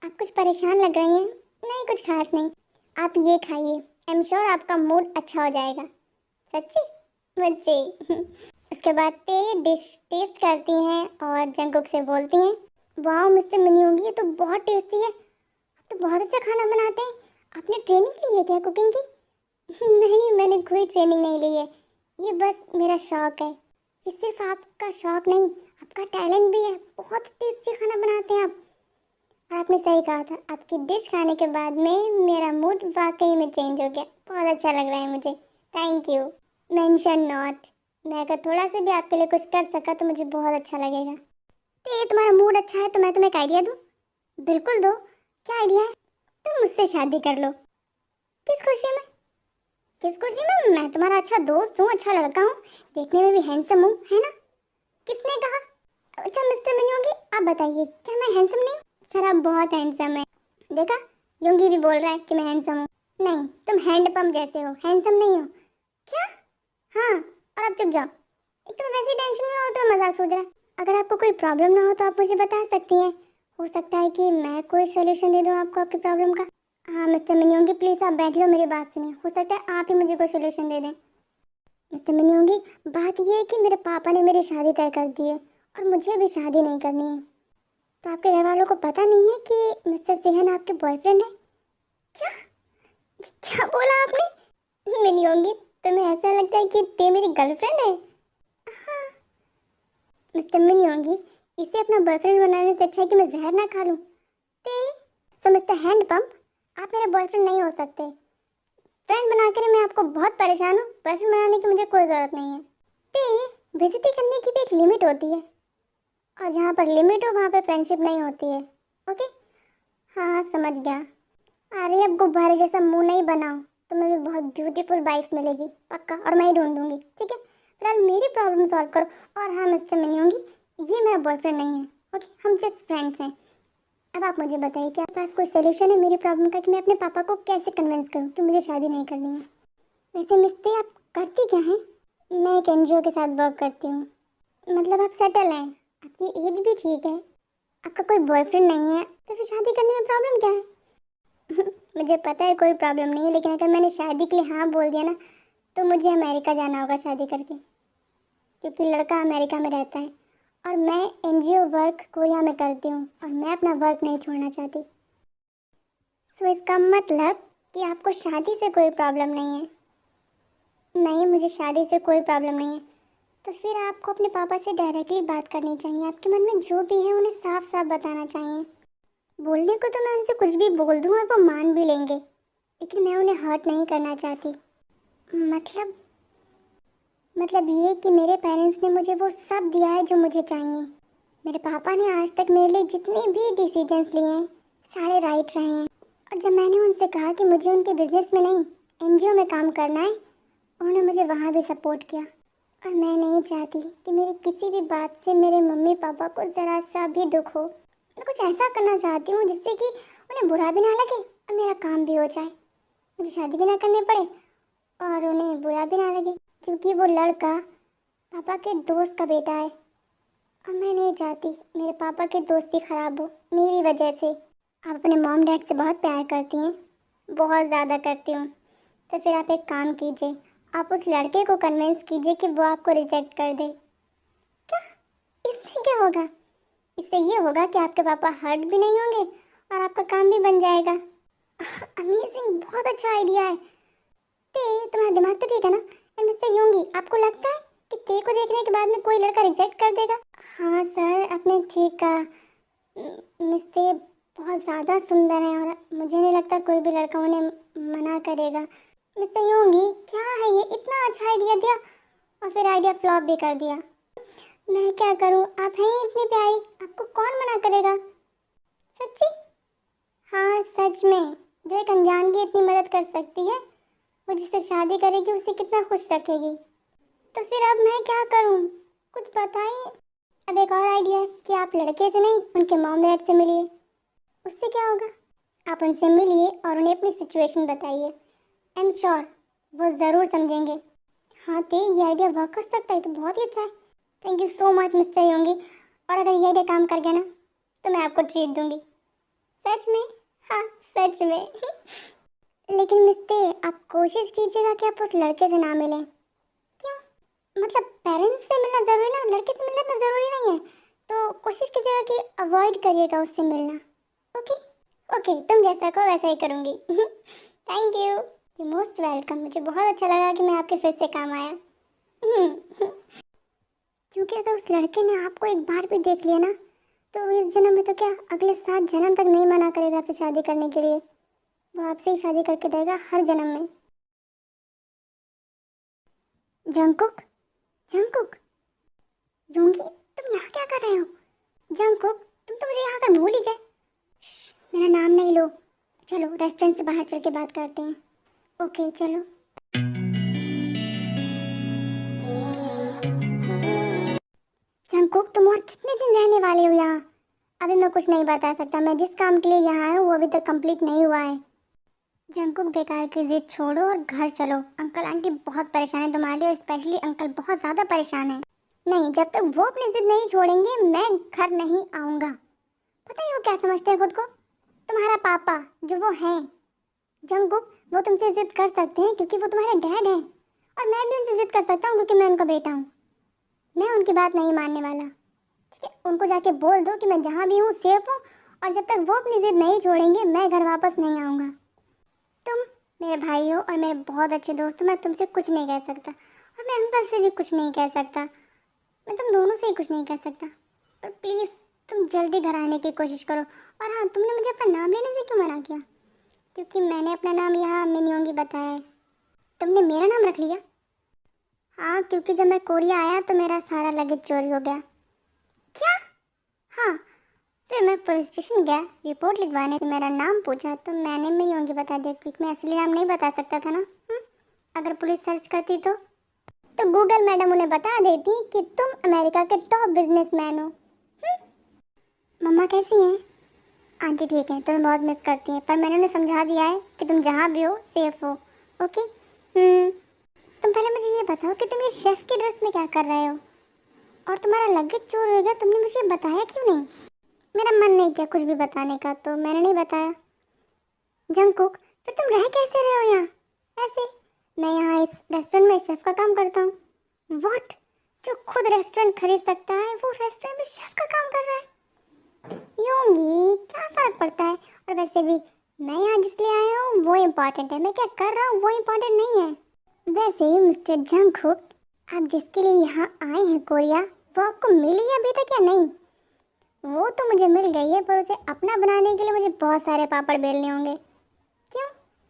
आप कुछ परेशान लग रही हैं। नहीं, कुछ खास नहीं। आप ये खाइए, आई एम श्योर आपका मूड अच्छा हो जाएगा। सच्ची? बच्चे। उसके बाद डिश टेस्ट करती हैं और जंकुक से बोलती हैं, वाह मिस्टर मिनियोंगी, ये तो बहुत टेस्टी है। आप तो बहुत अच्छा खाना बनाते हैं। आपने ट्रेनिंग ली है क्या कुकिंग की? नहीं, मैंने कोई ट्रेनिंग नहीं ली है। ये बस मेरा शौक है। ये सिर्फ आपका शौक नहीं, आपका टैलेंट भी है। बहुत टेस्टी खाना बनाते हैं आप। और आपने सही कहा था, आपकी डिश खाने के बाद में मेरा मूड वाकई में चेंज हो गया। बहुत अच्छा लग रहा है मुझे। Thank you. Mention not. मैं अगर थोड़ा सा भी आपके लिए कुछ कर सका तो मुझे बहुत अच्छा लगेगा। तो ये तुम्हारा मूड अच्छा है तो मैं तुम्हें एक आइडिया दूँ? बिल्कुल दो। क्या आइडिया है? तुम मुझसे शादी कर लो। किस खुशी में? किस खुशी में? मैं तुम्हारा अच्छा दोस्त हूँ, अच्छा लड़का हूँ, देखने में भी हैंडसम हूँ, है ना? किसने कहा? अच्छा मिस्टर मिनियोंगी, आप बताइए, क्या मैं हैंडसम नहीं हूँ? सर आप बहुत हैंडसम है। देखा, योंगी भी बोल रहा है कि मैं हैंडसम हूँ। नहीं, तुम हैंड पंप जैसे हो, हैंडसम नहीं हो। क्या? हाँ, और आप चुप जाओ। एक तो मैं वैसे ही टेंशन में हूँ तो मजाक सोच रहा है। अगर आपको कोई प्रॉब्लम ना हो तो आप मुझे बता सकती हैं। हो सकता है कि मैं कोई सोल्यूशन दे दूँ आपको आपकी प्रॉब्लम का। हाँ मिस्टर मिनियोंगी, प्लीज़ आप बैठिए और मेरी बात सुनिए। हो सकता है आप ही मुझे कोई सोल्यूशन दे दें। मिस्टर मिनियोंगी, बात ये है कि मेरे पापा ने मेरी शादी तय कर दी है और मुझे भी शादी नहीं करनी है। तो आपके घर वालों को पता नहीं है कि मिस्टर सेहन आपके बॉयफ्रेंड है? क्या? क्या बोला आपने? मिनियोंगी, तुम्हें ऐसा लगता है कि ते मेरी गर्लफ्रेंड है? हाँ। मिस्टर मिनियोंगी, इसे अपना बॉयफ्रेंड बनाने से अच्छा है कि मैं जहर ना खा लूं। ते सो मिस्टर हैंडपंप, आप मेरे बॉयफ्रेंड नहीं हो सकते। फ्रेंड बनाकर मैं आपको बहुत परेशान हूँ, बॉयफ्रेंड बनाने की मुझे कोई ज़रूरत नहीं है। ते बेइज्जती करने की भी एक लिमिट होती है, और जहाँ पर लिमिट हो वहाँ पे फ्रेंडशिप नहीं होती है। ओके? हाँ हाँ समझ गया। अरे अब गुब्बारे जैसा मुंह नहीं बनाओ, तुम्हें भी बहुत ब्यूटीफुल वाइफ मिलेगी पक्का, और मैं ही ढूंढ दूंगी। ठीक है, फिलहाल मेरी प्रॉब्लम सॉल्व करो। और हाँ मिस्टर मिनियोंगी, ये मेरा बॉयफ्रेंड नहीं है। ओके, हम जस्ट फ्रेंड्स हैं। अब आप मुझे बताइए कि आपके पास कोई सोल्यूशन है मेरी प्रॉब्लम का, कि मैं अपने पापा को कैसे कन्विंस करूँ कि मुझे शादी नहीं करनी है। वैसे मिस्त्री आप करती क्या हैं? मैं एक एनजीओ के साथ वर्क करती हूँ। मतलब आप सेटल हैं, आपकी एज भी ठीक है, आपका कोई बॉयफ्रेंड नहीं है, तो फिर शादी करने में प्रॉब्लम क्या है? मुझे पता है कोई प्रॉब्लम नहीं है, लेकिन अगर मैंने शादी के लिए हाँ बोल दिया ना, तो मुझे अमेरिका जाना होगा शादी करके, क्योंकि लड़का अमेरिका में रहता है और मैं एनजीओ वर्क कोरिया में करती हूँ और मैं अपना वर्क नहीं छोड़ना चाहती। तो इसका मतलब कि आपको शादी से कोई प्रॉब्लम नहीं है? नहीं, मुझे शादी से कोई प्रॉब्लम नहीं है। तो फिर आपको अपने पापा से डायरेक्टली बात करनी चाहिए। आपके मन में जो भी है उन्हें साफ साफ बताना चाहिए। बोलने को तो मैं उनसे कुछ भी बोल दूँ और वो मान भी लेंगे, लेकिन मैं उन्हें हर्ट नहीं करना चाहती। मतलब मतलब ये कि मेरे पेरेंट्स ने मुझे वो सब दिया है जो मुझे चाहिए। मेरे पापा ने आज तक मेरे लिए जितने भी डिसीजंस लिए हैं सारे राइट रहे हैं। और जब मैंने उनसे कहा कि मुझे उनके बिजनेस में नहीं एनजीओ में काम करना है, उन्होंने मुझे वहाँ भी सपोर्ट किया। और मैं नहीं चाहती कि मेरी किसी भी बात से मेरे मम्मी पापा को ज़रा सा भी दुख हो। मैं कुछ ऐसा करना चाहती हूँ जिससे कि उन्हें बुरा भी ना लगे और मेरा काम भी हो जाए, मुझे शादी भी ना करनी पड़े और उन्हें बुरा भी ना लगे, क्योंकि वो लड़का पापा के दोस्त का बेटा है और मैं नहीं चाहती मेरे पापा की दोस्ती ख़राब हो मेरी वजह से। आप अपने मॉम डैड से बहुत प्यार करती हैं? बहुत ज़्यादा करती हूँ। तो फिर आप एक काम कीजिए, आप उस लड़के को कन्विंस कीजिए कि वो आपको रिजेक्ट कर दे। क्या? इससे क्या होगा? इससे ये होगा कि आपके पापा हर्ट भी नहीं होंगे और आपका काम भी बन जाएगा। अमेजिंग, बहुत अच्छा आइडिया है। ते तुम्हारा दिमाग तो ठीक है ना? एंड मिस्टर योंगी, आपको लगता है कि ते को देखने के बाद में कोई लड़का रिजेक्ट कर देगा? हाँ सर, आपने ठीक कहा। मिस्टर बहुत ज़्यादा सुंदर है और मुझे नहीं लगता कोई भी लड़का उन्हें मना करेगा। मिस्टर योंगी, क्या है ये, इतना अच्छा आइडिया दिया और फिर आइडिया फ्लॉप भी कर दिया। मैं क्या करूं, आप हैं ही इतनी प्यारी, आपको कौन मना करेगा? सच्ची? हाँ सच में, जो एक अनजान की इतनी मदद कर सकती है, वो जिससे शादी करेगी उसे कितना खुश रखेगी। तो फिर अब मैं क्या करूं, कुछ बताइए। अब एक और आइडिया है कि आप लड़के से नहीं उनके मॉम डैड से मिलिए। उससे क्या होगा? आप उनसे मिलिए और उन्हें अपनी सिचुएशन बताइए। आई एम श्योर वो ज़रूर समझेंगे। हाँ ते, ये आइडिया वर्क कर सकता है तो बहुत ही अच्छा है। Thank you so much mister Yoongi, और अगर ये आइडिया काम कर गया ना तो मैं आपको ट्रीट दूंगी। सच में? हाँ सच में। लेकिन मिस्टर आप कोशिश कीजिएगा कि आप उस लड़के से ना मिलें। क्यों? मतलब पेरेंट्स से मिलना ज़रूरी ना, लड़के से मिलना तो ज़रूरी नहीं है, तो कोशिश कीजिएगा कि अवॉइड करिएगा उससे मिलना। ओके? ओके, तुम जैसा कहो वैसा ही करूँगी। Thank you, you most welcome. मुझे बहुत अच्छा लगा कि मैं आपके फिर से काम आया। क्योंकि अगर उस लड़के ने आपको एक बार भी देख लिया ना, तो इस जन्म में तो क्या अगले 7 जन्म तक नहीं मना करेगा आपसे शादी करने के लिए। वो आपसे ही शादी करके रहेगा हर जन्म में। जंकुक, जंकुक, योंगी, तुम यहाँ क्या कर रहे हो? जंकुक, तुम तो मुझे यहाँ कर भूल ही गए। मेरा नाम नहीं लो, चलो रेस्टोरेंट से बाहर चल के बात करते हैं। ओके चलो। जंकुक, तुम और कितने दिन रहने वाले हो यहाँ? अभी मैं कुछ नहीं बता सकता, मैं जिस काम के लिए यहाँ आया हूँ वो अभी तक कंप्लीट नहीं हुआ है। जंकुक बेकार की जिद छोड़ो और घर चलो। अंकल आंटी बहुत परेशान है तुम्हारे लिए और स्पेशली अंकल बहुत ज़्यादा परेशान है। नहीं, जब तक वो अपनी जिद नहीं छोड़ेंगे मैं घर नहीं आऊँगा। पता नहीं वो क्या समझते हैं खुद को। तुम्हारा पापा जो वो हैं जंकुक, वो तुमसे जिद कर सकते हैं क्योंकि वो तुम्हारे डैड हैं, और मैं भी उनसे जिद कर सकता हूँ क्योंकि मैं उनका बेटा हूँ। मैं उनकी बात नहीं मानने वाला। ठीक है, उनको जाके बोल दो कि मैं जहाँ भी हूँ सेफ हूँ, और जब तक वो अपनी जिद नहीं छोड़ेंगे मैं घर वापस नहीं आऊँगा। तुम मेरे भाई हो और मेरे बहुत अच्छे दोस्त हो, मैं तुमसे कुछ नहीं कह सकता और मैं अंकल से भी कुछ नहीं कह सकता। मैं तुम दोनों से ही कुछ नहीं कह सकता, पर प्लीज़ तुम जल्दी घर आने की कोशिश करो। और हाँ, तुमने मुझे अपना नाम लेने से क्यों मना किया? क्योंकि मैंने अपना नाम यहाँ मिनियोंगी बताया है। तुमने मेरा नाम रख लिया? हाँ, क्योंकि जब मैं कोरिया आया तो मेरा सारा लगेज चोरी हो गया। क्या? हाँ, फिर मैं पुलिस स्टेशन गया, रिपोर्ट लिखवाने से मेरा नाम पूछा तो मैंने मिनियोंगी बता दिया क्योंकि मैं असली नाम नहीं बता सकता था ना। अगर पुलिस सर्च करती तो गूगल मैडम उन्हें बता देती कि तुम अमेरिका के टॉप बिजनेसमैन हो। मम्मा कैसी हैं? आंटी ठीक है, तुम्हें बहुत मिस करती हैं, पर मैंने उन्हें समझा दिया है कि तुम जहाँ भी हो सेफ हो। ओके। तुम पहले मुझे ये बताओ कि तुम ये शेफ की ड्रेस में क्या कर रहे हो, और तुम्हारा लगेज चोर हो गया, तुमने मुझे बताया क्यों नहीं? मेरा मन नहीं किया कुछ भी बताने का तो मैंने नहीं बताया। जंकुक, फिर तुम रह कैसे रहे हो यहाँ ऐसे? मैं यहाँ इस रेस्टोरेंट में शेफ का काम करता हूँ। व्हाट? जो खुद रेस्टोरेंट खरीद सकता है वो रेस्टोरेंट में शेफ का काम कर रहा है? योंगी, क्या फर्क पड़ता है? और वैसे भी मैं यहाँ जिस लिए आया हूँ वो इम्पोर्टेंट है, मैं क्या कर रहा हूँ वो इम्पोर्टेंट नहीं है। वैसे मिस्टर जंगकुक, आप जिसके लिए यहाँ आए हैं कोरिया, वो आपको मिली है अभी तक या नहीं? वो तो मुझे मिल गई है, पर उसे अपना बनाने के लिए मुझे बहुत सारे पापड़ बेलने होंगे। क्यों?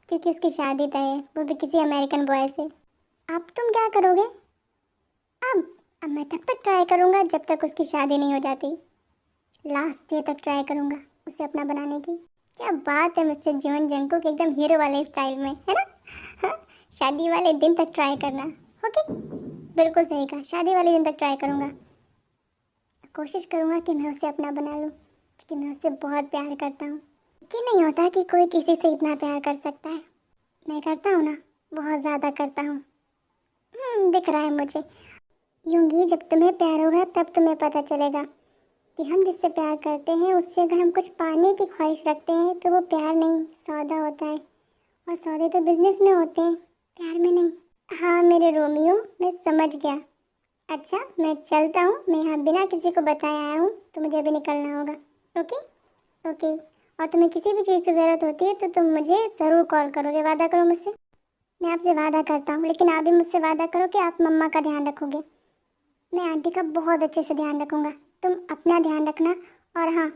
क्योंकि उसकी शादी तय है, वो भी किसी अमेरिकन बॉय से। अब तुम क्या करोगे? अब मैं तब तक ट्राई करूँगा जब तक उसकी शादी नहीं हो जाती। लास्ट डे तक ट्राई करूँगा उसे अपना बनाने की। क्या बात है मिस्टर जॉन जंकुक, एकदम हीरो वाले स्टाइल में, है ना? हाँ, शादी वाले दिन तक ट्राई करना। ओके, बिल्कुल सही कहा, शादी वाले दिन तक ट्राई करूँगा। कोशिश करूँगा कि मैं उसे अपना बना लूँ क्योंकि मैं उससे बहुत प्यार करता हूँ। कि नहीं होता कि कोई किसी से इतना प्यार कर सकता है। मैं करता हूँ ना, बहुत ज़्यादा करता हूँ। दिख रहा है मुझे। यूंगी, जब तुम्हें प्यार होगा तब तुम्हें पता चलेगा कि हम जिससे प्यार करते हैं उससे अगर हम कुछ पाने की ख्वाहिश रखते हैं तो वो प्यार नहीं सौदा होता है, और सौदे तो बिजनेस में होते हैं, प्यार में नहीं। हाँ मेरे रोमियो, मैं समझ गया। अच्छा, मैं चलता हूँ, मैं यहाँ बिना किसी को बताए आया हूँ तो मुझे अभी निकलना होगा। ओके ओके, और तुम्हें किसी भी चीज़ की ज़रूरत होती है तो तुम मुझे ज़रूर कॉल करोगे, वादा करो मुझसे। मैं आपसे वादा करता हूँ, लेकिन आप भी मुझसे वादा करो कि आप मम्मा का ध्यान रखोगे। मैं आंटी का बहुत अच्छे से ध्यान रखूँगा, तुम अपना ध्यान रखना। और हाँ,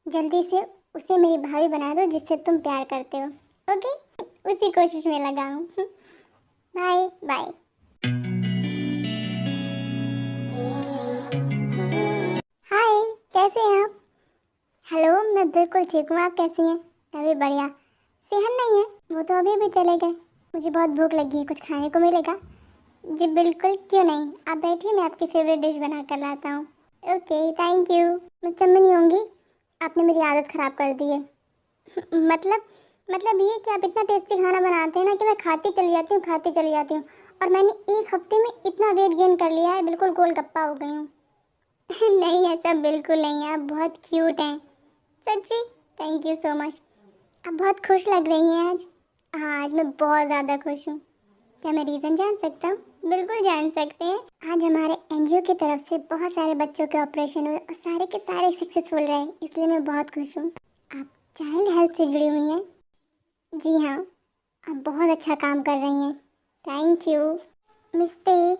जल्दी से उसे मेरी भाभी बना दो जिससे तुम प्यार करते हो। ओके, उसी कोशिश में लगा हूँ। Bye bye. हाय, कैसे हैं आप? हेलो, मैं बिल्कुल ठीक हूँ, आप कैसी हैं? मैं भी बढ़िया। सेहन नहीं है, वो तो अभी भी चले गए। मुझे बहुत भूख लगी है, कुछ खाने को मिलेगा? जी बिल्कुल, क्यों नहीं, आप बैठिए, मैं आपकी फेवरेट डिश बना कर लाता हूँ। Okay, thank you. मैं चम्मनी होंगी, आपने मेरी आदत ख़राब कर दी है। मतलब ये कि आप इतना टेस्टी खाना बनाते हैं ना कि मैं खाती चली जाती हूँ, खाती चली जाती हूँ, और मैंने एक हफ्ते में इतना वेट गेन कर लिया है, बिल्कुल गोलगप्पा हो गई हूँ। नहीं, ऐसा बिल्कुल नहीं है, आप बहुत क्यूट हैं, सच्ची। Thank you so much. आप बहुत खुश लग रही हैं आज। हाँ, आज मैं बहुत ज़्यादा खुश हूँ। क्या मैं रीज़न जान सकता हूँ? बिल्कुल जान सकते हैं। आज हमारे एनजीओ की तरफ से बहुत सारे बच्चों के ऑपरेशन हुए और सारे के सारे सक्सेसफुल रहे, इसलिए मैं बहुत खुश हूँ। आप चाइल्ड हेल्थ से जुड़ी हुई हैं? जी हाँ, आप बहुत अच्छा काम कर रही हैं। Thank you. मिस्ते,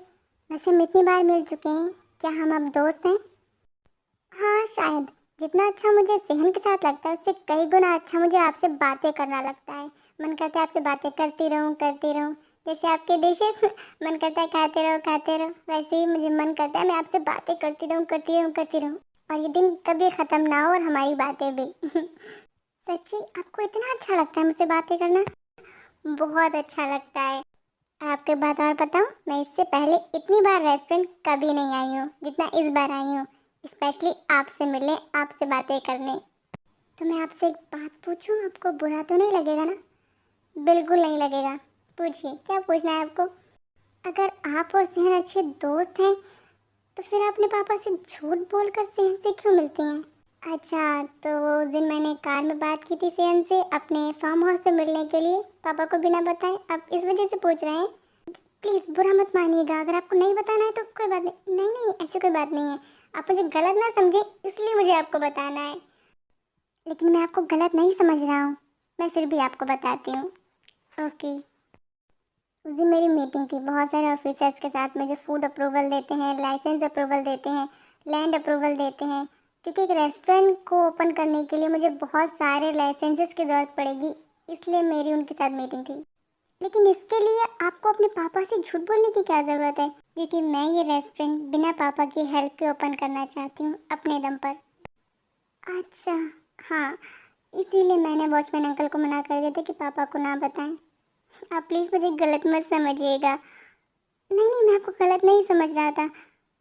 वैसे हम इतनी बार मिल चुके हैं, क्या हम अब दोस्त हैं? हाँ शायद। जितना अच्छा मुझे सेहन के साथ लगता है उससे कई गुना अच्छा मुझे आपसे बातें करना लगता है। मन करता है आपसे बातें करती रहूं करती रहूं। जैसे आपके डिशेस मन करता है खाते रहो खाते रहो, वैसे ही मुझे मन करता है मैं आपसे बातें करती रहूं करती रहूं करती रहूं, और ये दिन कभी ख़त्म ना हो और हमारी बातें भी। सच्ची, आपको इतना अच्छा लगता है मुझसे बातें करना? बहुत अच्छा लगता है। और आपको एक बात और बताऊं, मैं इससे पहले इतनी बार रेस्टोरेंट कभी नहीं आई हूँ जितना इस बार आई हूँ, स्पेशली आपसे मिलने, आपसे बातें करने। तो मैं आपसे एक बात पूछूं, आपको बुरा तो नहीं लगेगा ना? बिल्कुल नहीं लगेगा। पूछिए, क्या पूछना है आपको? अगर आप और सेहन अच्छे दोस्त हैं तो फिर अपने पापा से झूठ बोलकर सेहन से क्यों मिलती हैं? अच्छा, तो उस दिन मैंने कार में बात की थी सेहन से अपने फार्म हाउस पे मिलने के लिए, पापा को बिना बताए, आप इस वजह से पूछ रहे हैं? प्लीज़ बुरा मत मानिएगा, अगर आपको नहीं बताना है तो कोई बात नहीं। नहीं नहीं, ऐसी कोई बात नहीं है। आप मुझे गलत ना समझें, इसलिए मुझे आपको बताना है। लेकिन मैं आपको गलत नहीं समझ रहा हूँ, मैं फिर भी आपको बताती हूँ। ओके। उस दिन मेरी मीटिंग थी बहुत सारे ऑफिसर्स के साथ, मुझे फूड अप्रूवल देते हैं, लाइसेंस अप्रूवल देते हैं, लैंड अप्रूवल देते हैं, क्योंकि एक रेस्टोरेंट को ओपन करने के लिए मुझे बहुत सारे लाइसेंसेस की ज़रूरत पड़ेगी, इसलिए मेरी उनके साथ मीटिंग थी। लेकिन इसके लिए आपको अपने पापा से झूठ बोलने की क्या ज़रूरत है? क्योंकि मैं ये रेस्टोरेंट बिना पापा की हेल्प के ओपन करना चाहती हूँ अपने दम पर। अच्छा, हाँ, इसीलिए मैंने वॉचमैन अंकल को मना कर दिया था कि पापा को ना बताएं। आप प्लीज़ मुझे गलत मत समझिएगा। नहीं नहीं, मैं आपको गलत नहीं समझ रहा था,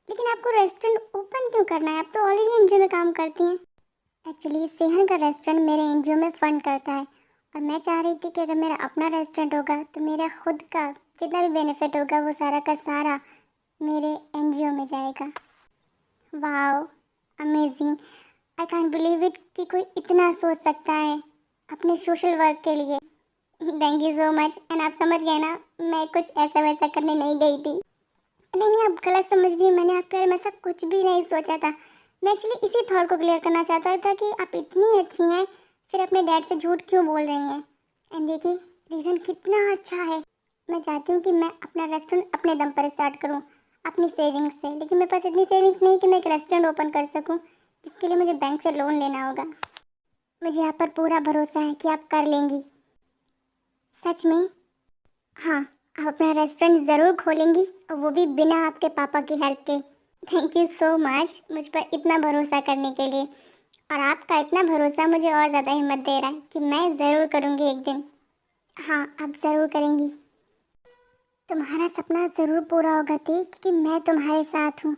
लेकिन आपको रेस्टोरेंट ओपन क्यों करना है? आप तो ऑलरेडी एनजीओ में काम करती हैं। एक्चुअली सेहन का रेस्टोरेंट मेरे एनजीओ में फ़ंड करता है, और मैं चाह रही थी कि अगर मेरा अपना रेस्टोरेंट होगा तो मेरा खुद का जितना भी बेनिफिट होगा वो सारा का सारा मेरे एनजीओ में जाएगा। Wow, amazing, I can't believe it कि कोई इतना सोच सकता है अपने सोशल वर्क के लिए। Thank you so much. And आप समझ गए ना, मैं कुछ ऐसा वैसा करने नहीं गई थी। नहीं नहीं, आप गलत समझ रही हैं, मैंने आपके बारे में ऐसा कुछ भी नहीं सोचा था। मैं एक्चुअली इसी थॉट को क्लियर करना चाहता था कि आप इतनी अच्छी हैं, फिर अपने डैड से झूठ क्यों बोल रही हैं। एंड देखिए, रीज़न कितना अच्छा है। मैं चाहती हूँ कि मैं अपना रेस्टोरेंट अपने दम पर स्टार्ट करूँ, अपनी सेविंग्स से, लेकिन मेरे पास इतनी सेविंग्स नहीं कि मैं एक रेस्टोरेंट ओपन कर सकूँ, जिसके लिए मुझे बैंक से लोन लेना होगा। मुझे आप पर पूरा भरोसा है कि आप कर लेंगी। सच में? हाँ, आप अपना रेस्टोरेंट ज़रूर खोलेंगी, और वो भी बिना आपके पापा की हेल्प के। थैंक यू सो मच मुझ पर इतना भरोसा करने के लिए, और आपका इतना भरोसा मुझे और ज़्यादा हिम्मत दे रहा है कि मैं ज़रूर करूँगी एक दिन। हाँ, आप ज़रूर करेंगी। तुम्हारा सपना ज़रूर पूरा होगा ती, क्योंकि मैं तुम्हारे साथ हूँ।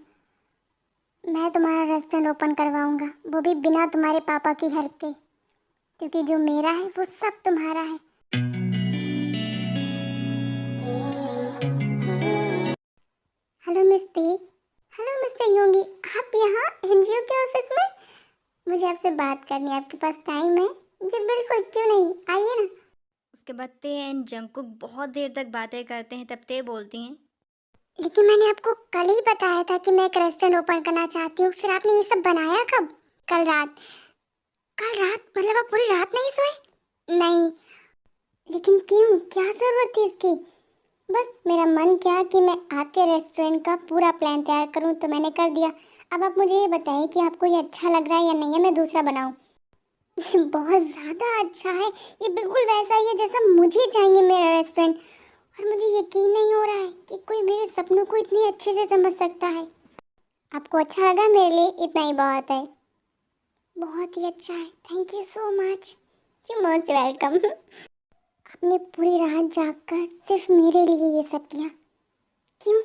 मैं तुम्हारा रेस्टोरेंट ओपन करवाऊँगा, वो भी बिना तुम्हारे पापा की हेल्प के, क्योंकि जो मेरा है वो सब तुम्हारा है। हेलो मिस्टी। हेलो मिस्टर योगी, आप यहाँ एनजीओ के ऑफिस में? मुझे आपसे बात करनी है, आपके पास टाइम है? जी बिल्कुल, क्यों नहीं, आइए ना। उसके बाद ते एंड जंगकुक बहुत देर तक बातें करते हैं, तब ते बोलती हैं, लेकिन मैंने आपको कल ही बताया था कि मैं एक रेस्टोरेंट ओपन करना चाहती हूँ, फिर आपने ये सब बनाया कब? कल रात। कल रात मतलब आप पूरी रात नहीं सोए? नहीं। लेकिन क्यों, क्या ज़रूरत थी इसकी? बस मेरा मन क्या कि मैं आपके रेस्टोरेंट का पूरा प्लान तैयार करूं, तो मैंने कर दिया। अब आप मुझे ये बताइए कि आपको ये अच्छा लग रहा है या नहीं है, मैं दूसरा बनाऊं? ये बहुत ज़्यादा अच्छा है, ये बिल्कुल वैसा ही है जैसा मुझे चाहिए मेरा रेस्टोरेंट। और मुझे यकीन नहीं हो रहा है कि कोई मेरे सपनों को इतनी अच्छे से समझ सकता है। आपको अच्छा लगा, मेरे लिए इतना ही बहुत है। बहुत ही अच्छा है, thank you so much. You most welcome. आपने पूरी रात जागकर सिर्फ मेरे लिए ये सब किया, क्यों?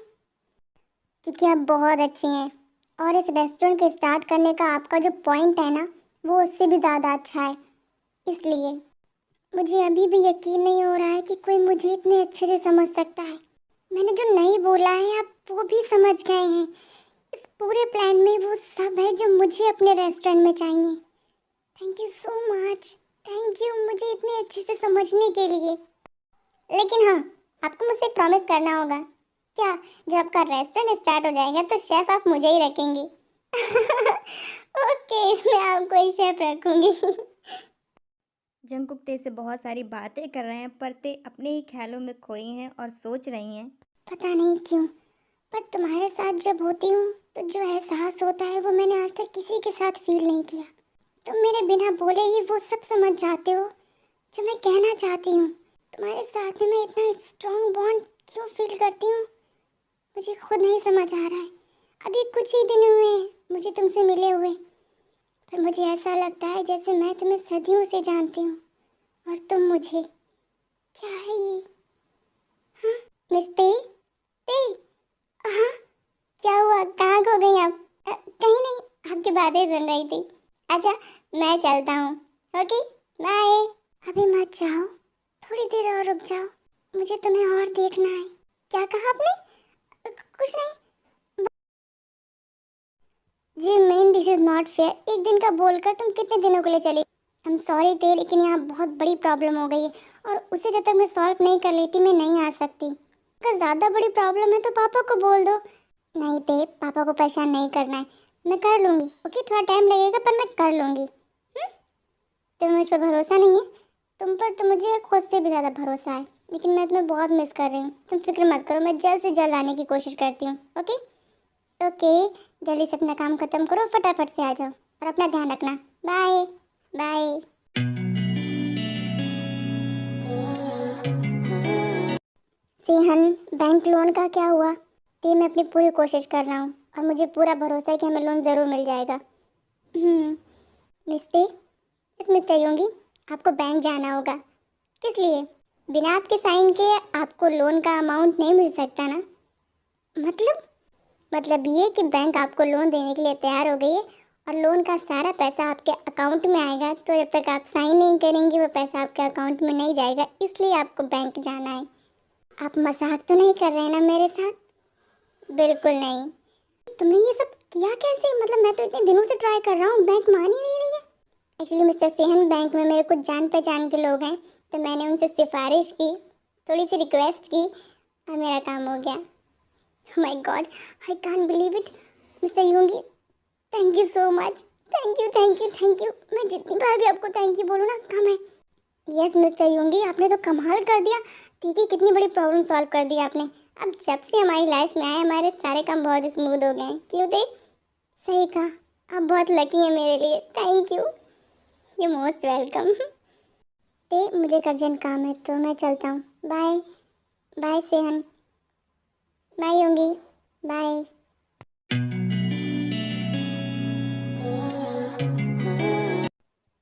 क्योंकि आप बहुत अच्छी हैं, और इस रेस्टोरेंट के स्टार्ट करने का आपका जो पॉइंट है ना, वो उससे भी ज़्यादा अच्छा है। इसलिए मुझे अभी भी यकीन नहीं हो रहा है कि कोई मुझे इतने अच्छे से समझ सकता है। मैंने जो नहीं बोला है आप वो भी समझ गए हैं। इस पूरे प्लान में वो सब है जो मुझे अपने रेस्टोरेंट में चाहिए। Thank you so much. Thank you मुझे इतने अच्छे से समझने के लिए। लेकिन हाँ, आपको मुझसे एक प्रॉमिस करना होगा। क्या? जब आपका रेस्टोरेंट स्टार्ट हो जाएगा तो शेफ आप मुझे ही रखेंगी। ओके, मैं आपको ही शेफ रखूंगी। जंगकुक ते से बहुत सारी बातें कर रहे हैं, पर ते अपने ही ख्यालों में खोई हैं और सोच रही हैं, पता नहीं क्यों, पर तुम्हारे साथ जब होती हूँ तो जो एहसास होता है वो मैंने आज तक किसी के साथ फील नहीं किया। तुम मेरे बिना बोले ही वो सब समझ जाते हो जो मैं कहना चाहती हूँ। तुम्हारे साथ में मैं इतना स्ट्रॉन्ग बॉन्ड क्यों फील करती हूँ, मुझे खुद नहीं समझ आ रहा है। अभी कुछ ही दिन हुए हैं मुझे तुमसे मिले हुए, पर मुझे ऐसा लगता है जैसे मैं तुम्हें सदियों से जानती हूँ और तुम मुझे। क्या है ये? हाँ, मिस्टी ते, हाँ, क्या हुआ, कहाँ खो गई आप? कहीं नहीं, आपकी बातें सुन रही थी। अच्छा, मैं चलता हूँ। Okay, bye. अभी मत जाओ, थोड़ी देर और रुक जाओ, मुझे तुम्हें और देखना है। क्या कहा आपने? कुछ नहीं जी man, this is not fair. एक दिन का बोलकर तुम कितने दिनों के लिए चली? आई एम सॉरी ते, लेकिन यहाँ बहुत बड़ी प्रॉब्लम हो गई है और उसे जब तक मैं सॉल्व नहीं कर लेती मैं नहीं आ सकती। अगर ज़्यादा बड़ी प्रॉब्लम है तो पापा को बोल दो। नहीं ते, पापा को परेशान नहीं करना है, मैं कर लूँगी। ओके, थोड़ा टाइम लगेगा पर मैं कर लूँगी। तुम्हें मुझ पर भरोसा नहीं है? तुम पर तो मुझे खुद से भी ज़्यादा भरोसा है, लेकिन मैं तुम्हें बहुत मिस कर रही हूँ। तुम फिक्र मत करो, मैं जल्द से जल्द आने की कोशिश करती हूँ। ओके ओके, जल्दी से अपना काम खत्म करो, फटाफट से आ जाओ और अपना ध्यान रखना। Bye bye. Sehun, bank loan का क्या हुआ? ते, मैं अपनी पूरी कोशिश कर रहा हूँ और मुझे पूरा भरोसा है कि हमें लोन ज़रूर मिल जाएगा। मिस्ते, इस मिस्टर योंगी, आपको बैंक जाना होगा। किस लिए? बिना आपके साइन के आपको लोन का अमाउंट नहीं मिल सकता ना। मतलब ये कि बैंक आपको लोन देने के लिए तैयार हो गई है और लोन का सारा पैसा आपके अकाउंट में आएगा। तो जब तक आप साइन नहीं करेंगे वो पैसा आपके अकाउंट में नहीं जाएगा, इसलिए आपको बैंक जाना है। आप मजाक तो नहीं कर रहे हैं ना मेरे साथ? बिल्कुल नहीं। तुमने ये सब किया कैसे? मतलब मैं तो इतने दिनों से ट्राई कर रहा हूँ, बैंक मान ही नहीं रही है। एक्चुअली मिस्टर सेहन, बैंक में मेरे कुछ जान पहचान के लोग हैं, तो मैंने उनसे सिफारिश की, थोड़ी सी रिक्वेस्ट की और मेरा काम हो गया। My God, I can't believe it. Mister Yoongi, thank you so much. Thank you thank you thank you. मैं जितनी बार भी आपको थैंक यू बोलूँ ना कम है। यस मिस्टर योंगी, आपने तो कमाल कर दिया। देखिए कितनी बड़ी प्रॉब्लम सॉल्व कर दी आपने। अब जब से हमारी लाइफ में आए हमारे सारे काम बहुत स्मूथ हो गए हैं। क्यों दे? सही कहा, आप बहुत लकी हैं मेरे लिए। Thank you, you most welcome. ते, मुझे एक अर्जेंट काम है तो मैं चलता हूँ। Bye bye Sehun, bye Yoongi, bye.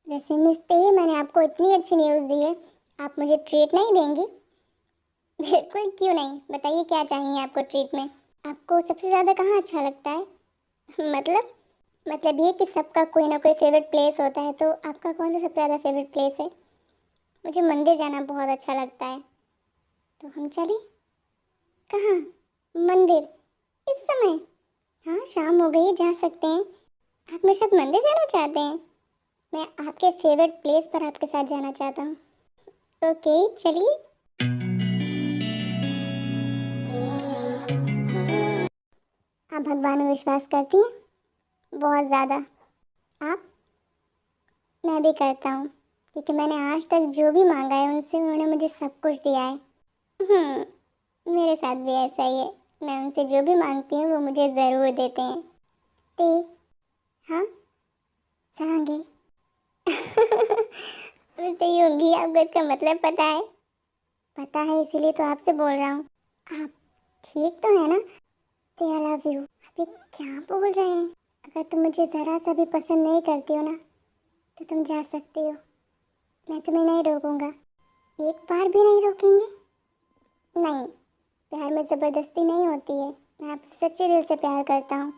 वैसे मिस ते, मैंने आपको इतनी अच्छी न्यूज़ दी है, आप मुझे ट्रीट नहीं देंगी? बिल्कुल, क्यों नहीं, बताइए क्या चाहिए आपको ट्रीट में। आपको सबसे ज़्यादा कहाँ अच्छा लगता है? मतलब ये कि सबका कोई ना कोई फेवरेट प्लेस होता है, तो आपका कौन सा सबसे ज़्यादा फेवरेट प्लेस है? मुझे मंदिर जाना बहुत अच्छा लगता है। तो हम चलें? कहाँ? मंदिर? इस समय? हाँ, शाम हो गई, जा सकते हैं। आप मेरे साथ मंदिर जाना चाहते हैं? मैं आपके फेवरेट प्लेस पर आपके साथ जाना चाहता हूँ। ओके, चलिए। आप भगवान में विश्वास करती हैं? बहुत ज़्यादा। आप? मैं भी करता हूँ, क्योंकि मैंने आज तक जो भी मांगा है उनसे उन्होंने मुझे सब कुछ दिया है। मेरे साथ भी ऐसा ही है, मैं उनसे जो भी मांगती हूँ वो मुझे ज़रूर देते हैं। ते, हाँ, सरांगे। मुझे योगी, आपको इसका मतलब पता है? पता है, इसीलिए तो आपसे बोल रहा हूँ। आप ठीक तो है ना? ते, आई लव यू। अभी क्या बोल रहे हैं? अगर तुम मुझे ज़रा सा भी पसंद नहीं करती हो ना तो तुम जा सकती हो, मैं तुम्हें नहीं रोकूंगा। एक बार भी नहीं रोकेंगे? नहीं, प्यार में ज़बरदस्ती नहीं होती है। मैं आपसे सच्चे दिल से प्यार करता हूँ,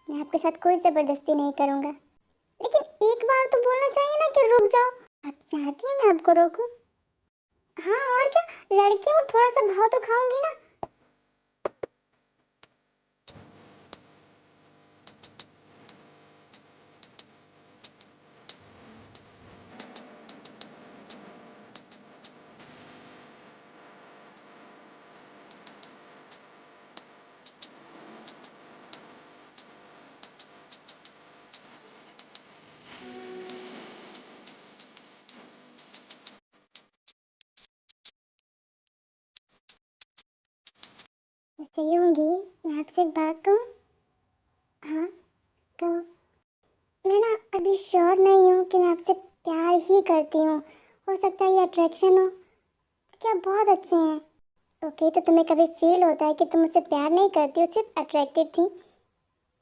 मैं आपके साथ कोई ज़बरदस्ती नहीं करूँगा। लेकिन एक बार तो बोलना चाहिए ना कि रुक जाओ। आप चाहती हैं मैं आपको रोकूं? हाँ और क्या, लड़की हूँ, थोड़ा सा भाव तो खाऊंगी ना। मैं सही होंगी, मैं आपसे एक बात कहूँ? हाँ, कहो। मैं ना अभी श्योर नहीं हूँ कि मैं आपसे प्यार ही करती हूँ, हो सकता है ये अट्रैक्शन हो। क्या बहुत अच्छे हैं। ओके, तो तुम्हें कभी फील होता है कि तुम मुझसे प्यार नहीं करती हो, सिर्फ अट्रैक्टेड थी,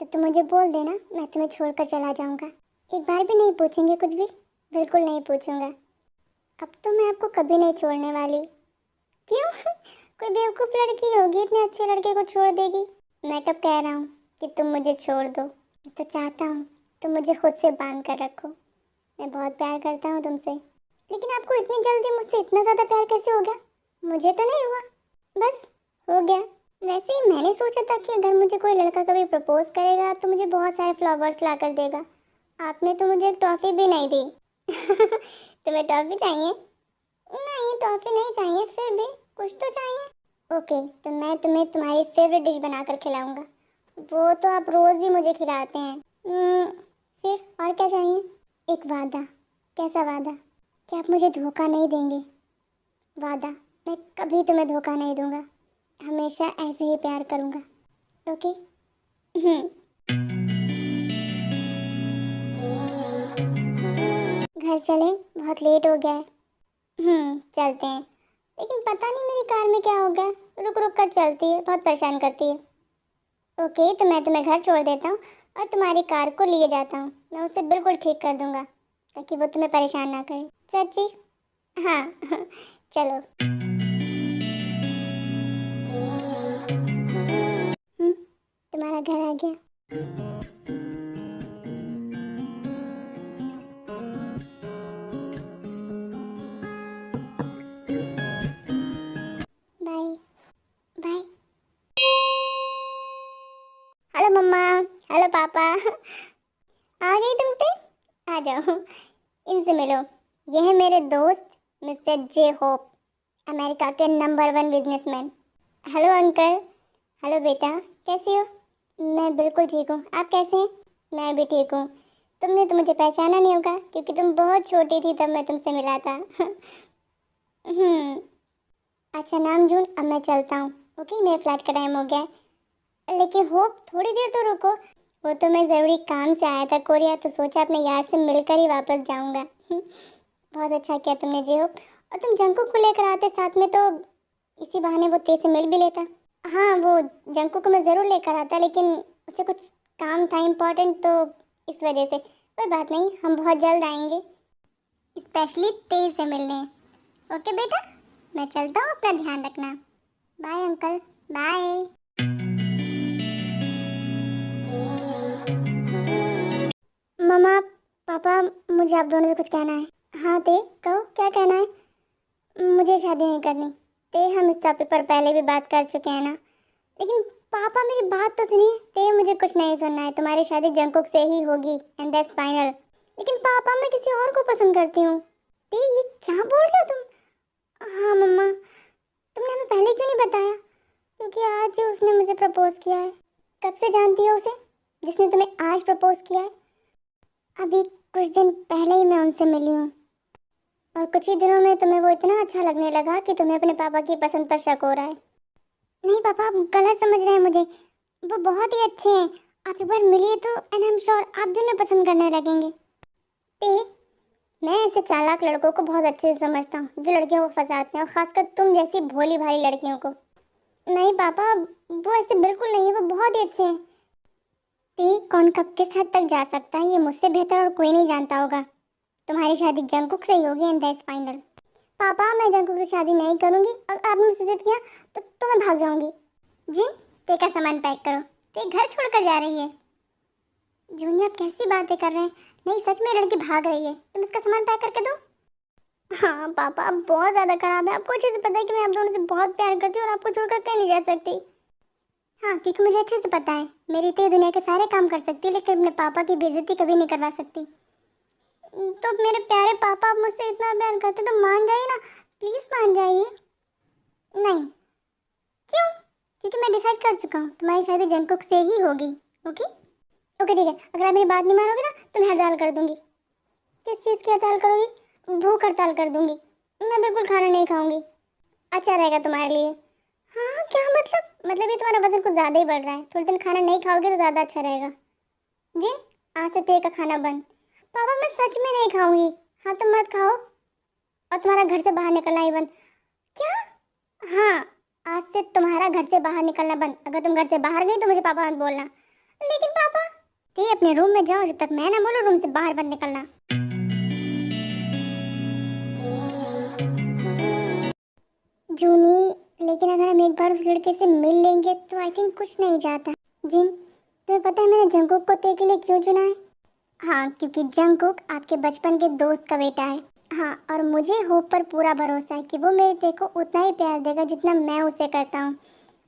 तो तुम मुझे बोल देना, मैं तुम्हें छोड़कर चला जाऊंगा। एक बार भी नहीं पूछेंगे कुछ भी? बिल्कुल नहीं पूछूंगा। अब तो मैं आपको कभी नहीं छोड़ने वाली। क्यों? कोई बेवकूफ़ लड़की होगी इतने अच्छे लड़के को छोड़ देगी? मैं कब कह रहा हूँ कि तुम मुझे छोड़ दो? मैं तो चाहता हूँ तुम मुझे खुद से बांध कर रखो। मैं बहुत प्यार करता हूँ तुमसे। लेकिन आपको इतनी जल्दी मुझसे इतना ज़्यादा प्यार कैसे हो गया? मुझे तो नहीं हुआ, बस हो गया। वैसे ही मैंने सोचा था कि अगर मुझे कोई लड़का कभी प्रपोज करेगा तो मुझे बहुत सारे फ्लावर्स ला कर देगा। आपने तो मुझे एक टॉफ़ी भी नहीं दी। तुम्हें टॉफ़ी चाहिए? नहीं, टॉफ़ी नहीं चाहिए, फिर भी कुछ तो चाहिए। ओके, तो मैं तुम्हें तुम्हारी फेवरेट डिश बनाकर खिलाऊंगा। वो तो आप रोज़ ही मुझे खिलाते हैं। फिर और क्या चाहिए? एक वादा। कैसा वादा? कि आप मुझे धोखा नहीं देंगे। वादा, मैं कभी तुम्हें धोखा नहीं दूंगा, हमेशा ऐसे ही प्यार करूंगा। ओके? घर चलें, बहुत लेट हो गया है। चलते हैं। लेकिन पता नहीं मेरी कार में क्या हो गया, रुक रुक कर चलती है, बहुत परेशान करती है। ओके, तो मैं तुम्हें घर छोड़ देता हूँ और तुम्हारी कार को लिए जाता हूँ। मैं उसे बिल्कुल ठीक कर दूंगा ताकि वो तुम्हें परेशान ना करे। सच्ची? हाँ। चलो। तुम्हारा घर आ गया। Bye bye. हेलो मम्मा। हेलो पापा। आ गई तुम पे? आ जाओ, इनसे मिलो। ये है मेरे दोस्त मिस्टर जे होप, अमेरिका के number 1 businessman. Hello uncle. Hello बेटा, कैसी हो? मैं बिल्कुल ठीक हूँ, आप कैसे हैं? मैं भी ठीक हूँ। तुमने तो मुझे पहचाना नहीं होगा क्योंकि तुम बहुत छोटी थी तब मैं तुमसे मिला था। हम्म। अच्छा नाम जून, अब मैं चलता हूँ। ओके, मेरे फ्लाइट का टाइम हो गया है। लेकिन होप, थोड़ी देर तो रुको। वो तो मैं ज़रूरी काम से आया था कोरिया, तो सोचा अपने यार से मिलकर ही वापस जाऊँगा। बहुत अच्छा किया तुमने जे होप। और तुम जंकू को लेकर आते साथ में तो इसी बहाने वो तेरे से मिल भी लेता। हाँ, वो जंकू को मैं ज़रूर लेकर आता, लेकिन उसे कुछ काम था इम्पोर्टेंट, तो इस वजह से। कोई बात नहीं, हम बहुत जल्द आएंगे, स्पेशली तेरे से मिलने। ओके बेटा, मैं चलता हूँ, अपना ध्यान रखना। Bye uncle. बाय। मम्मा, पापा, मुझे आप दोनों से कुछ कहना है। हाँ ते, कहो क्या कहना है। मुझे शादी नहीं करनी। ते, हम इस टॉपिक पर पहले भी बात कर चुके हैं ना। लेकिन पापा मेरी बात तो सुनिए। ते, मुझे कुछ नहीं सुनना है, तुम्हारी शादी जंकुक से ही होगी एंड दैट्स फाइनल। लेकिन पापा, मैं किसी और को पसंद करती हूँ। ते, ये क्या बोल रहे हो तुम? हाँ मम्मा, तुमने हमें पहले क्यों नहीं बताया? क्योंकि आज ही उसने मुझे प्रपोज किया है। कब से जानती हो उसे जिसने तुम्हें आज प्रपोज किया है? अभी कुछ दिन पहले ही मैं उनसे मिली हूँ, और कुछ ही दिनों में तुम्हें वो इतना अच्छा लगने लगा कि तुम्हें अपने पापा की पसंद पर शक हो रहा है। नहीं पापा, आप गलत समझ रहे हैं मुझे। वो बहुत ही अच्छे हैं। आप एक बार मिलिए तो एंड आई एम श्योर आप भी उन्हें पसंद करने लगेंगे। ते, मैं ऐसे चालाक लड़कों को बहुत अच्छे से समझता हूँ जो लड़कियों को फंसाते हैं, और खासकर तुम जैसी भोली भाली लड़कियों को। नहीं पापा, वो ऐसे बिल्कुल नहीं है, वो बहुत ही अच्छे हैं। ते, कौन कब किस हद तक जा सकता है ये मुझसे बेहतर और कोई नहीं जानता होगा। तुम्हारी शादी जंकुक से ही होगी एंड दैट्स फाइनल। पापा, मैं जंकुक से शादी नहीं करूंगी, और आपने मुझसे जिद किया तो मैं भाग जाऊंगी। जिन, ते का सामान पैक करो, ते घर छोड़कर जा रही है। जूनी, आप कैसी बातें कर रहे हैं? नहीं, सच में लड़की भाग रही है, तुम इसका सामान पैक करके दो। हाँ पापा, आप बहुत ज़्यादा खराब है। आपको अच्छे से पता है कि मैं आप दोनों से बहुत प्यार करती हूँ और आपको छोड़कर कहीं नहीं जा सकती। हाँ, क्योंकि मुझे अच्छे से पता है मेरी ते दुनिया के सारे काम कर सकती है, लेकिन अपने पापा की बेइज्जती कभी नहीं करवा सकती। तो मेरे प्यारे पापा, आप मुझसे इतना प्यार करते तो मान जाइए ना, प्लीज़ मान जाइए। नहीं। क्यों? क्योंकि मैं डिसाइड कर चुका हूँ, तुम्हारी शादी जंकुक से ही होगी। ओके? ओके ठीक है, अगर आप मेरी बात नहीं मानोगे ना तो मैं हड़ताल कर दूंगी। किस चीज़ की हड़ताल करोगी? भूख हड़ताल कर दूंगी। मैं बिल्कुल खाना नहीं खाऊंगी। अच्छा रहेगा तुम्हारे लिए। हाँ, क्या मतलब ये तुम्हारा वजन कुछ ज़्यादा ही बढ़ रहा है। थोड़े दिन खाना नहीं खाओगे तो ज़्यादा अच्छा रहेगा। जी, आज से तेल का खाना बंद। पापा, मैं सच में नहीं खाऊंगी। हाँ, तुम मत खाओ, और तुम्हारा घर से बाहर निकलना ही बंद। क्या? हाँ, आज से तुम्हारा घर से बाहर निकलना बंद। अगर तुम घर से बाहर गई तो मुझे पापा मत बोलना। लेकिन पापा, ते अपने रूम में जाओ, जब तक मैं ना बोलूं रूम से बाहर मत निकलना। जूनी, लेकिन अगर हम एक बार उस लड़के से मिल लेंगे तो आई थिंक कुछ नहीं जाता। जिन, तुम्हें पता है मैंने जंकुक को ते के लिए क्यों चुना है? हाँ, क्योंकि जंकुक आपके बचपन के दोस्त का बेटा है। हाँ, और मुझे होप पर पूरा भरोसा है कि वो मेरे तेरे को उतना ही प्यार देगा जितना मैं उसे करता हूँ।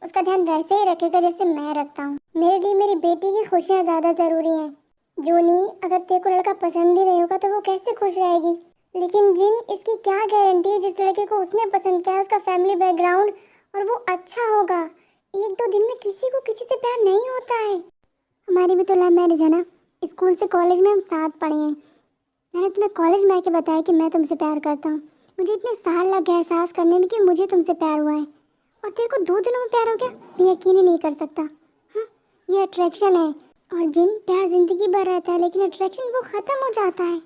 उसका ध्यान वैसे ही रखेगा जैसे मैं रखता हूँ। मेरे लिए मेरी बेटी की खुशियाँ ज़्यादा ज़रूरी हैं। जूनी, अगर तेरे को लड़का पसंद ही नहीं होगा तो वो कैसे खुश रहेगी? लेकिन जिन, इसकी क्या गारंटी है जिस लड़के को उसने पसंद किया है उसका फैमिली बैकग्राउंड और वो अच्छा होगा? एक दो दिन में किसी को किसी से प्यार नहीं होता है। हमारी भी तो लव मैरिज है ना। स्कूल से कॉलेज में हम साथ पढ़े हैं। मैंने तुम्हें कॉलेज में आके बताया कि मैं तुमसे प्यार करता हूँ। मुझे इतने साल लग गए एहसास करने में कि मुझे तुमसे प्यार हुआ है, और तेरे को 2 दिनों में प्यार हो गया? मैं यकीन ही नहीं कर सकता। हाँ, ये अट्रैक्शन है। और जिन, प्यार जिंदगी भर रहता है लेकिन अट्रैक्शन वो खत्म हो जाता है।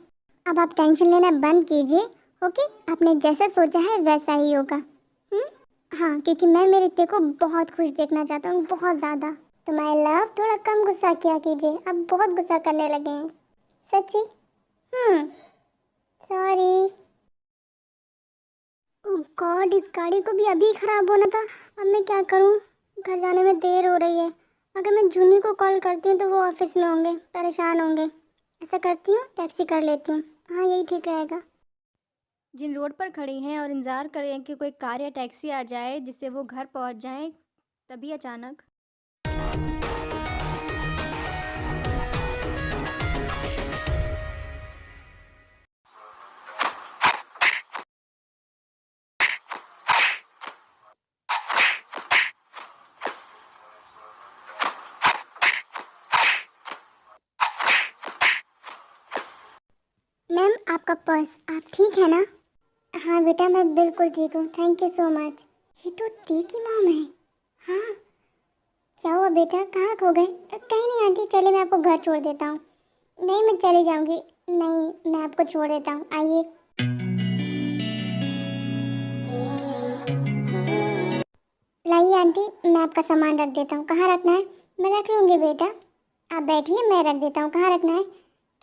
अब आप टेंशन लेना बंद कीजिए। ओके, आपने जैसा सोचा है वैसा ही होगा। हम्म? हाँ, क्योंकि मैं मेरे रिश्ते को बहुत खुश देखना चाहता हूँ, बहुत ज़्यादा। तो माय लव, थोड़ा कम गुस्सा किया कीजिए, आप बहुत गुस्सा करने लगे हैं। सच्ची? सॉरी। गॉड, इस गाड़ी को भी अभी खराब होना था। अब मैं क्या करूं? घर जाने में देर हो रही है। अगर मैं जूनी को कॉल करती हूँ तो वो ऑफिस में होंगे, परेशान होंगे। ऐसा करती हूँ, टैक्सी कर लेती हूँ। हाँ, यही ठीक रहेगा। जिन रोड पर खड़ी हैं और इंतज़ार कर रही हैं कि कोई कार या टैक्सी आ जाए जिससे वो घर पहुंच जाएं, तभी अचानक मैम, आपका पर्स, आप ठीक है ना? हाँ बेटा, मैं बिल्कुल ठीक हूँ, थैंक यू सो मच। ये तो ती की मॉम है। हाँ, क्या हुआ बेटा, कहाँ खो गए? कहीं नहीं आंटी, चलिए मैं आपको घर छोड़ देता हूँ। नहीं, मैं चली जाऊँगी। नहीं, मैं आपको छोड़ देता हूँ, आइए। लाइए आंटी, मैं आपका सामान रख देता हूँ। कहाँ रखना है? मैं रख लूँगी बेटा, आप बैठिए, मैं रख देता हूँ। कहाँ रखना है?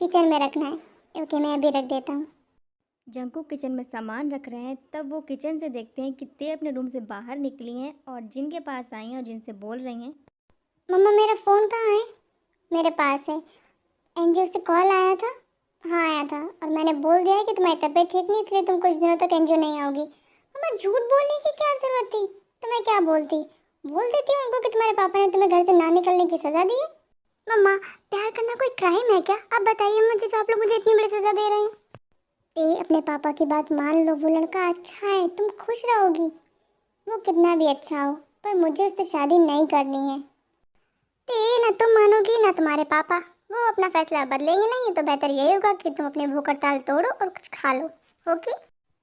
किचन में रखना है। ओके, मैं अभी रख देता हूँ। जंकू किचन में सामान रख रहे हैं, तब वो किचन से देखते हैं कि ते अपने रूम से बाहर निकली हैं और जिनके पास आई हैं और जिनसे बोल रही हैं। मम्मा, मेरा फ़ोन कहाँ है? मेरे पास है। एनजीओ से कॉल आया था। हाँ, आया था, और मैंने बोल दिया है कि तुम्हारी तबीयत ठीक नहीं, इसलिए तुम कुछ दिनों तक एनजीओ नहीं आओगी। मम्मा, झूठ बोलने की क्या ज़रूरत थी? तो मैं क्या बोलती? बोल देती उनको कि तुम्हारे पापा ने तुम्हें घर से ना निकलने की सज़ा दी है। मम्मा, प्यार करना कोई क्राइम है क्या? आप बताइए मुझे, जो आप लोग मुझे इतनी बड़ी सज़ा दे रहे हैं। अपने पापा की बात मान लो, वो लड़का अच्छा है, तुम खुश रहोगी। वो कितना भी अच्छा हो, पर मुझे उससे शादी नहीं करनी है। ना तुम मानोगी ना तुम्हारे पापा। वो अपना फैसला बदलेंगे नहीं, तो बेहतर यही होगा कि तुम अपनी भूख हड़ताल तोड़ो और कुछ खा लो। ओके?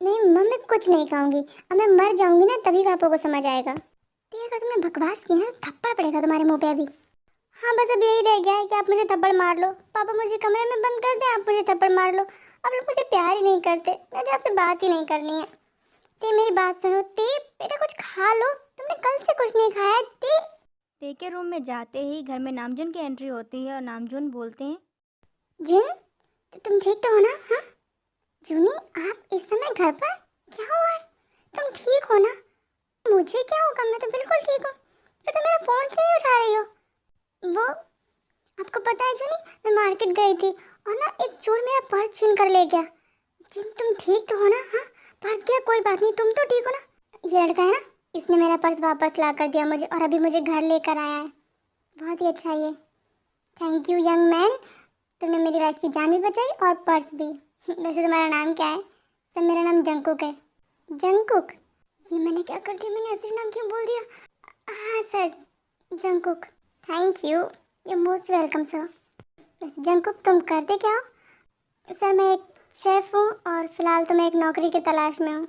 नहीं मम्मा, मैं कुछ नहीं खाऊंगी। अब मैं मर जाऊंगी ना, तभी पापा को समझ आएगा। अगर तुमने बकवास की ना, तो थप्पड़ पड़ेगा तुम्हारे मुंह पे अभी। हाँ, बस अब यही रह गया है कि आप मुझे थप्पड़ मार लो। पापा मुझे कमरे में बंद कर दे, आप मुझे थप्पड़ मार लो। आप लोग मुझे प्यार ही नहीं करते, मुझे आपसे बात ही नहीं करनी है। मेरी बात सुनो। बेटा कुछ खा लो, तुमने कल से कुछ नहीं खाया। ते के रूम में जाते ही घर में नामजुन की एंट्री होती है और नामजुन बोलते हैं। जिन, तुम ठीक तो हो ना? हाँ जूनी, आप इस समय घर पर? क्या हुआ है? तुम ठीक हो ना? मुझे क्या होगा, मैं तो बिल्कुल ठीक हूँ। फिर तुम मेरा फोन क्यों नहीं उठा रही हो? वो, आपको पता है जूनी, मैं मार्केट गई थी और ना एक चोर मेरा पर्स छीन कर ले गया। जिन, तुम ठीक तो हो ना? हाँ, पर्स गया, कोई बात नहीं, तुम तो ठीक हो ना? ये लड़का है ना, इसने मेरा पर्स वापस ला कर दिया मुझे, और अभी मुझे घर लेकर आया है। बहुत ही अच्छा ये। थैंक यू यंग मैन, तुमने मेरी वाइफ की जान भी बचाई और पर्स भी। वैसे तुम्हारा नाम क्या है? सर, मेरा नाम जंकुक है। जंकुक? ये मैंने क्या कर दिया? मैंने ऐसे नाम क्यों बोल दिया? हाँ sir, Jungkook. Thank you, you most welcome sir. Jungkook, तुम करते क्या हो? सर, मैं एक शेफ़ हूँ और फिलहाल तो मैं एक नौकरी की तलाश में हूँ।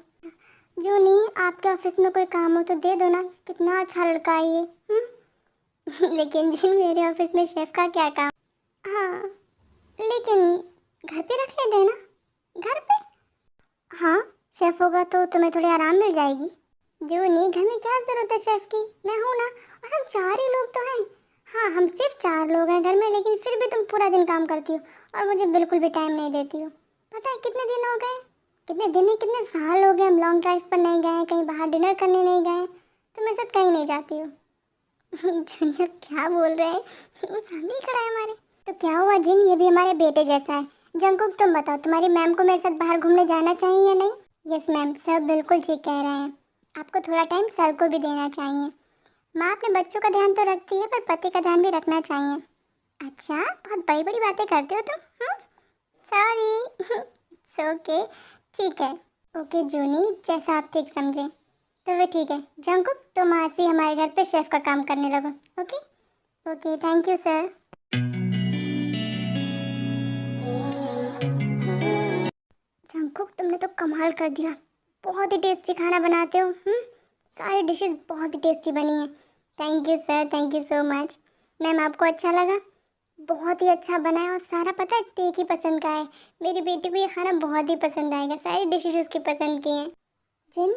जूनी, आपके ऑफिस में कोई काम हो तो दे दो ना, कितना अच्छा लड़का है ये। लेकिन जी, मेरे ऑफिस में शेफ़ का क्या काम? हाँ, लेकिन घर पे रख लेते हैं ना। घर पे? हाँ, शेफ होगा तो तुम्हें थोड़ी आराम मिल जाएगी। जूनी, घर में क्या जरूरत है शेफ की? मैं हूँ ना, और हम 4 ही लोग तो हैं। हाँ, हम सिर्फ 4 लोग हैं घर में, लेकिन फिर भी तुम पूरा दिन काम करती हो और मुझे बिल्कुल भी टाइम नहीं देती हो। पता है कितने दिन हो गए? कितने दिन नहीं, कितने साल हो गए हम लॉन्ग ड्राइव पर नहीं गए, कहीं बाहर डिनर करने नहीं गए। तुम मेरे साथ कहीं नहीं जाती हो। जूनियर क्या बोल रहे हैं? वो सामने ही खड़ा है हमारे। तो क्या हुआ जिन, ये भी हमारे बेटे जैसा है। जंकुक तुम बताओ, तुम्हारी मैम को मेरे साथ बाहर घूमने जाना चाहिए या नहीं? यस मैम, सर बिल्कुल ठीक कह रहे हैं। आपको थोड़ा टाइम सर को भी देना चाहिए। माँ अपने बच्चों का ध्यान तो रखती है, पर पति का ध्यान भी रखना चाहिए। अच्छा, बहुत बड़ी बड़ी बातें करते हो तुम। सॉरी। ओके, ठीक है। ओके जूनी, जैसा आप ठीक समझे। तो वे ठीक है। जंकुक, तुम आज से हमारे घर पे शेफ का काम करने लगो। Okay okay, thank you sir. Jungkook, तुमने तो कमाल कर दिया। बहुत ही टेस्टी खाना बनाते हो। सारी डिशेस बहुत ही टेस्टी बनी है। Thank you sir, thank you so much. Ma'am, आपको अच्छा लगा? बहुत ही अच्छा बना है, और सारा पता है ते की पसंद का है। मेरी बेटी को ये खाना बहुत ही पसंद आएगा। सारी डिशेस उसकी पसंद की हैं। जिन,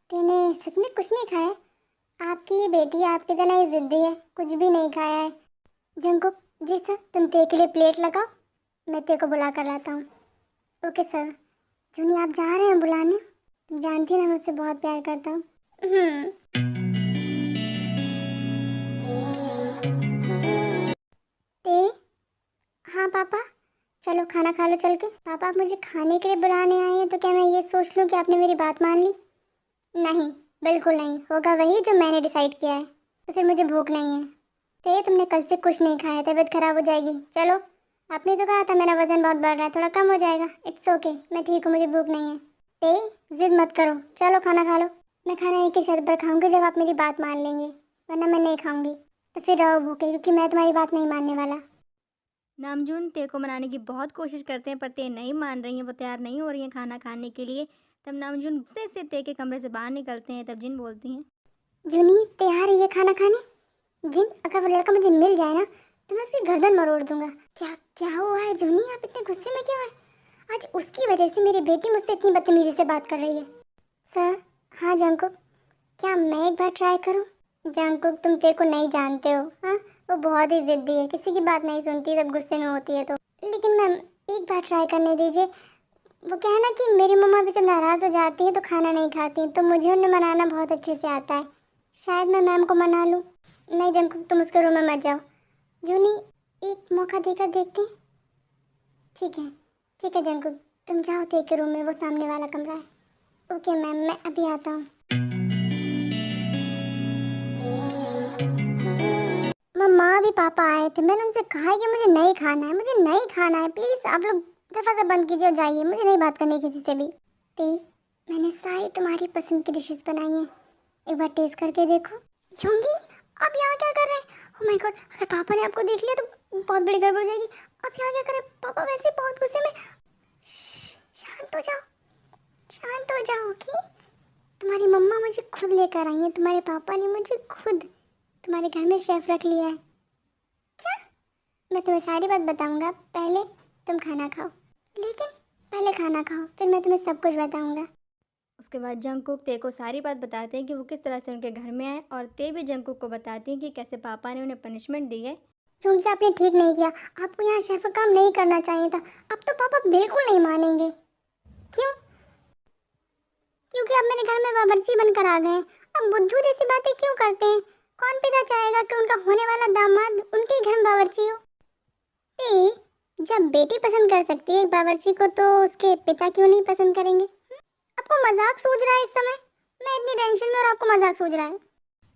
तेने सच में कुछ नहीं खाया? आपकी ये बेटी आपकी तरह ही जिद्दी है, कुछ भी नहीं खाया है। जंकुक, जी सर, तुम ते के लिए प्लेट लगाओ, मैं ते को बुला कर लाता हूँ। Okay sir. जूनी, आप जा रहे हैं बुलाने? तुम जानती है ना, मैं उससे बहुत प्यार करता हूँ। ते, हाँ पापा, चलो खाना खा लो चल के। पापा, आप मुझे खाने के लिए बुलाने आए हैं, तो क्या मैं ये सोच लूँ कि आपने मेरी बात मान ली? नहीं, बिल्कुल नहीं होगा वही जो मैंने डिसाइड किया है। तो फिर मुझे भूख नहीं है। ते, तुमने कल से कुछ नहीं खाया, तबीयत खराब हो जाएगी। चलो, आपने तो कहा था मेरा वजन बहुत बढ़ रहा है, थोड़ा कम हो जाएगा। इट्स ओके, मैं ठीक हूँ, मुझे भूख नहीं है। ते, जिद मत करो, चलो खाना खा लो। मैं खाना एक ही छत पर खाऊंगी जब आप मेरी बात मान लेंगे, वरना मैं नहीं खाऊंगी। तो फिर रहो भूखे, क्योंकि मैं तुम्हारी बात नहीं मानने वाला। नामजून ते को मनाने की बहुत कोशिश करते हैं, पर ते नहीं मान रही हैं, वो तैयार नहीं हो रही हैं खाना खाने के लिए। तब नामजून गुस्से से ते के कमरे से बाहर निकलते हैं। तब जिन बोलती हैं, जूनी, तैयार है ये खाना खाने? जिन, अगर वो लड़का मुझे मिल जाए ना, तो मैं उसकी गर्दन मरोड़ दूंगा। क्या क्या हुआ है जूनी, आप इतने गुस्से में क्यों हैं? आज उसकी वजह से मेरी बेटी मुझसे इतनी बदतमीजी से बात कर रही है। सर, हाँ जंकुक, क्या मैं एक बार ट्राई करूं? जंकुक, तुम तेरे को नहीं जानते हो। हाँ, वो बहुत ही जिद्दी है, किसी की बात नहीं सुनती, सब गुस्से में होती है तो। लेकिन मैम, एक बार ट्राई करने दीजिए। वो क्या है ना कि मेरी मम्मा भी जब नाराज़ हो जाती है तो खाना नहीं खाती, तो मुझे उन्हें मनाना बहुत अच्छे से आता है। शायद मैं मैम को मना लूँ। नहीं जंकुक, तुम उसके रूम में मत जाओ। जूनी, एक मौका देकर देखते हैं। ठीक है, ठीक है जंकुक, तुम जाओ ते के रूम में, वो सामने वाला कमरा है। ओके मैम, मैं अभी आता हूँ। मम्मा, अभी पापा आए थे, मैंने उनसे कहा है कि मुझे नहीं खाना है, मुझे नहीं खाना है। प्लीज़ आप लोग दरवाज़ा बंद कीजिए और जाइए, मुझे नहीं बात करनी किसी से भी। ते, मैंने सारी तुम्हारी पसंद की डिशेस बनाई हैं, एक बार टेस्ट करके देखो। यूंगी, आप यहाँ क्या कर रहे हैं? ओह माय गॉड, अगर पापा ने आपको देख लिया तो बहुत बड़ी गड़बड़ हो जाएगी। आप यहाँ क्या कर रहे हैं? पापा वैसे ही बहुत गुस्से में। शांत हो जाओ, शांत हो जाओ। ओके, तुम्हारी मम्मा मुझे खुद लेकर आई है, तुम्हारे पापा ने मुझे खुद तुम्हारे घर में शेफ रख लिया है। क्या? मैं तुम्हें सारी बात बताऊंगा, पहले तुम खाना खाओ। लेकिन पहले खाना खाओ, फिर मैं तुम्हें सब कुछ बताऊंगा। उसके बाद जंकुक ते को सारी बात बताते हैं कि वो किस तरह से उनके घर में आए, और ते भी जंकुक को बताती हैं कि कैसे पापा ने उन्हें पनिशमेंट दी है। क्योंकि आपने ठीक नहीं किया, आपको यहाँ शेफ का काम नहीं करना चाहिए था। अब तो पापा बिल्कुल नहीं मानेंगे। क्यों? क्योंकि अब मेरे घर में बावर्ची बनकर आ गए हैं। अब बुद्धू जैसी बातें क्यों करते हैं? कौन पिता चाहेगा कि उनका होने वाला दामाद उनके ही घर में बावर्ची हो? ए, जब बेटी पसंद कर सकती है एक बावर्ची को, तो उसके पिता क्यों नहीं पसंद करेंगे? आपको मजाक सूझ रहा है इस समय? मैं इतनी टेंशन में और आपको मजाक सूझ रहा है?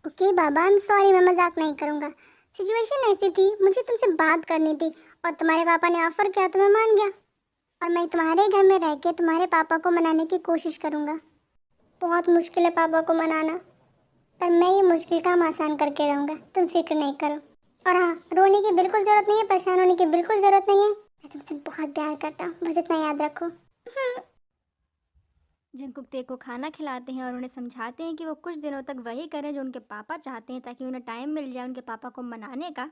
Okay Baba, I am sorry, मैं मजाक नहीं करूँगा। सिचुएशन ऐसी थी, मुझे तुमसे बात करनी थी, और तुम्हारे पापा ने ऑफर किया तो मैं मान गया। और मैं तुम्हारे घर में रह के तुम्हारे पापा को मनाने की कोशिश करूँगा। बहुत मुश्किल है पापा को मनाना, पर मैं ये मुश्किल काम आसान करके रहूँगा, तुम फिक्र नहीं करो। और हाँ, रोने की बिल्कुल ज़रूरत नहीं है, परेशान होने की बिल्कुल ज़रूरत नहीं है। मैं तुमसे बहुत प्यार करता हूँ, बस इतना याद रखो। जंकुक ते को खाना खिलाते हैं और उन्हें समझाते हैं कि वो कुछ दिनों तक वही करें जो उनके पापा चाहते हैं, ताकि उन्हें टाइम मिल जाए उनके पापा को मनाने का।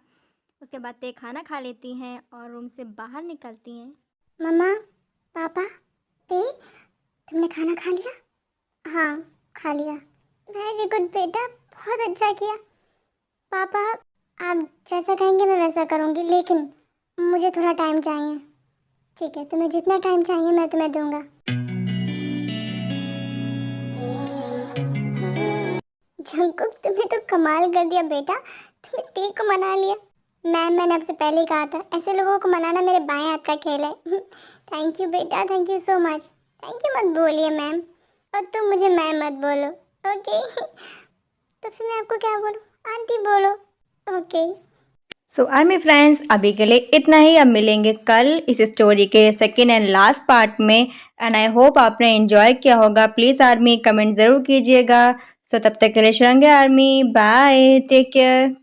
उसके बाद ते खाना खा लेती हैं और रूम से बाहर निकलती हैं। मम्मा, पापा, ते, तुमने खाना खा लिया? हाँ, खा लिया। वेरी गुड बेटा, बहुत अच्छा किया। पापा, आप जैसा कहेंगे मैं वैसा करूँगी, लेकिन मुझे थोड़ा टाइम चाहिए। ठीक है, तुम्हें जितना टाइम चाहिए मैं तुम्हें दूंगा। जंकुक, तुमने तो कमाल कर दिया बेटा, तुमने ते को मना लिया। मैम मैंने आपसे पहले ही कहा था, ऐसे लोगों को मनाना मेरे बाएं हाथ का खेल है। थैंक यू बेटा, thank you so much. Thank you मत बोलिए मैम, और तुम मुझे मैम मत बोलो, ओके? तो फिर मैं आपको क्या बोलूँ? आंटी बोलो, ओके? सो आर्मी फ्रेंड्स, अभी के लिए इतना ही। अब मिलेंगे कल इस स्टोरी के सेकेंड एंड लास्ट पार्ट में। एंड आई होप आपने एंजॉय किया होगा। प्लीज़ आर्मी कमेंट ज़रूर कीजिएगा। सो तब तक के लिए शरंगे आर्मी, बाय, टेक केयर।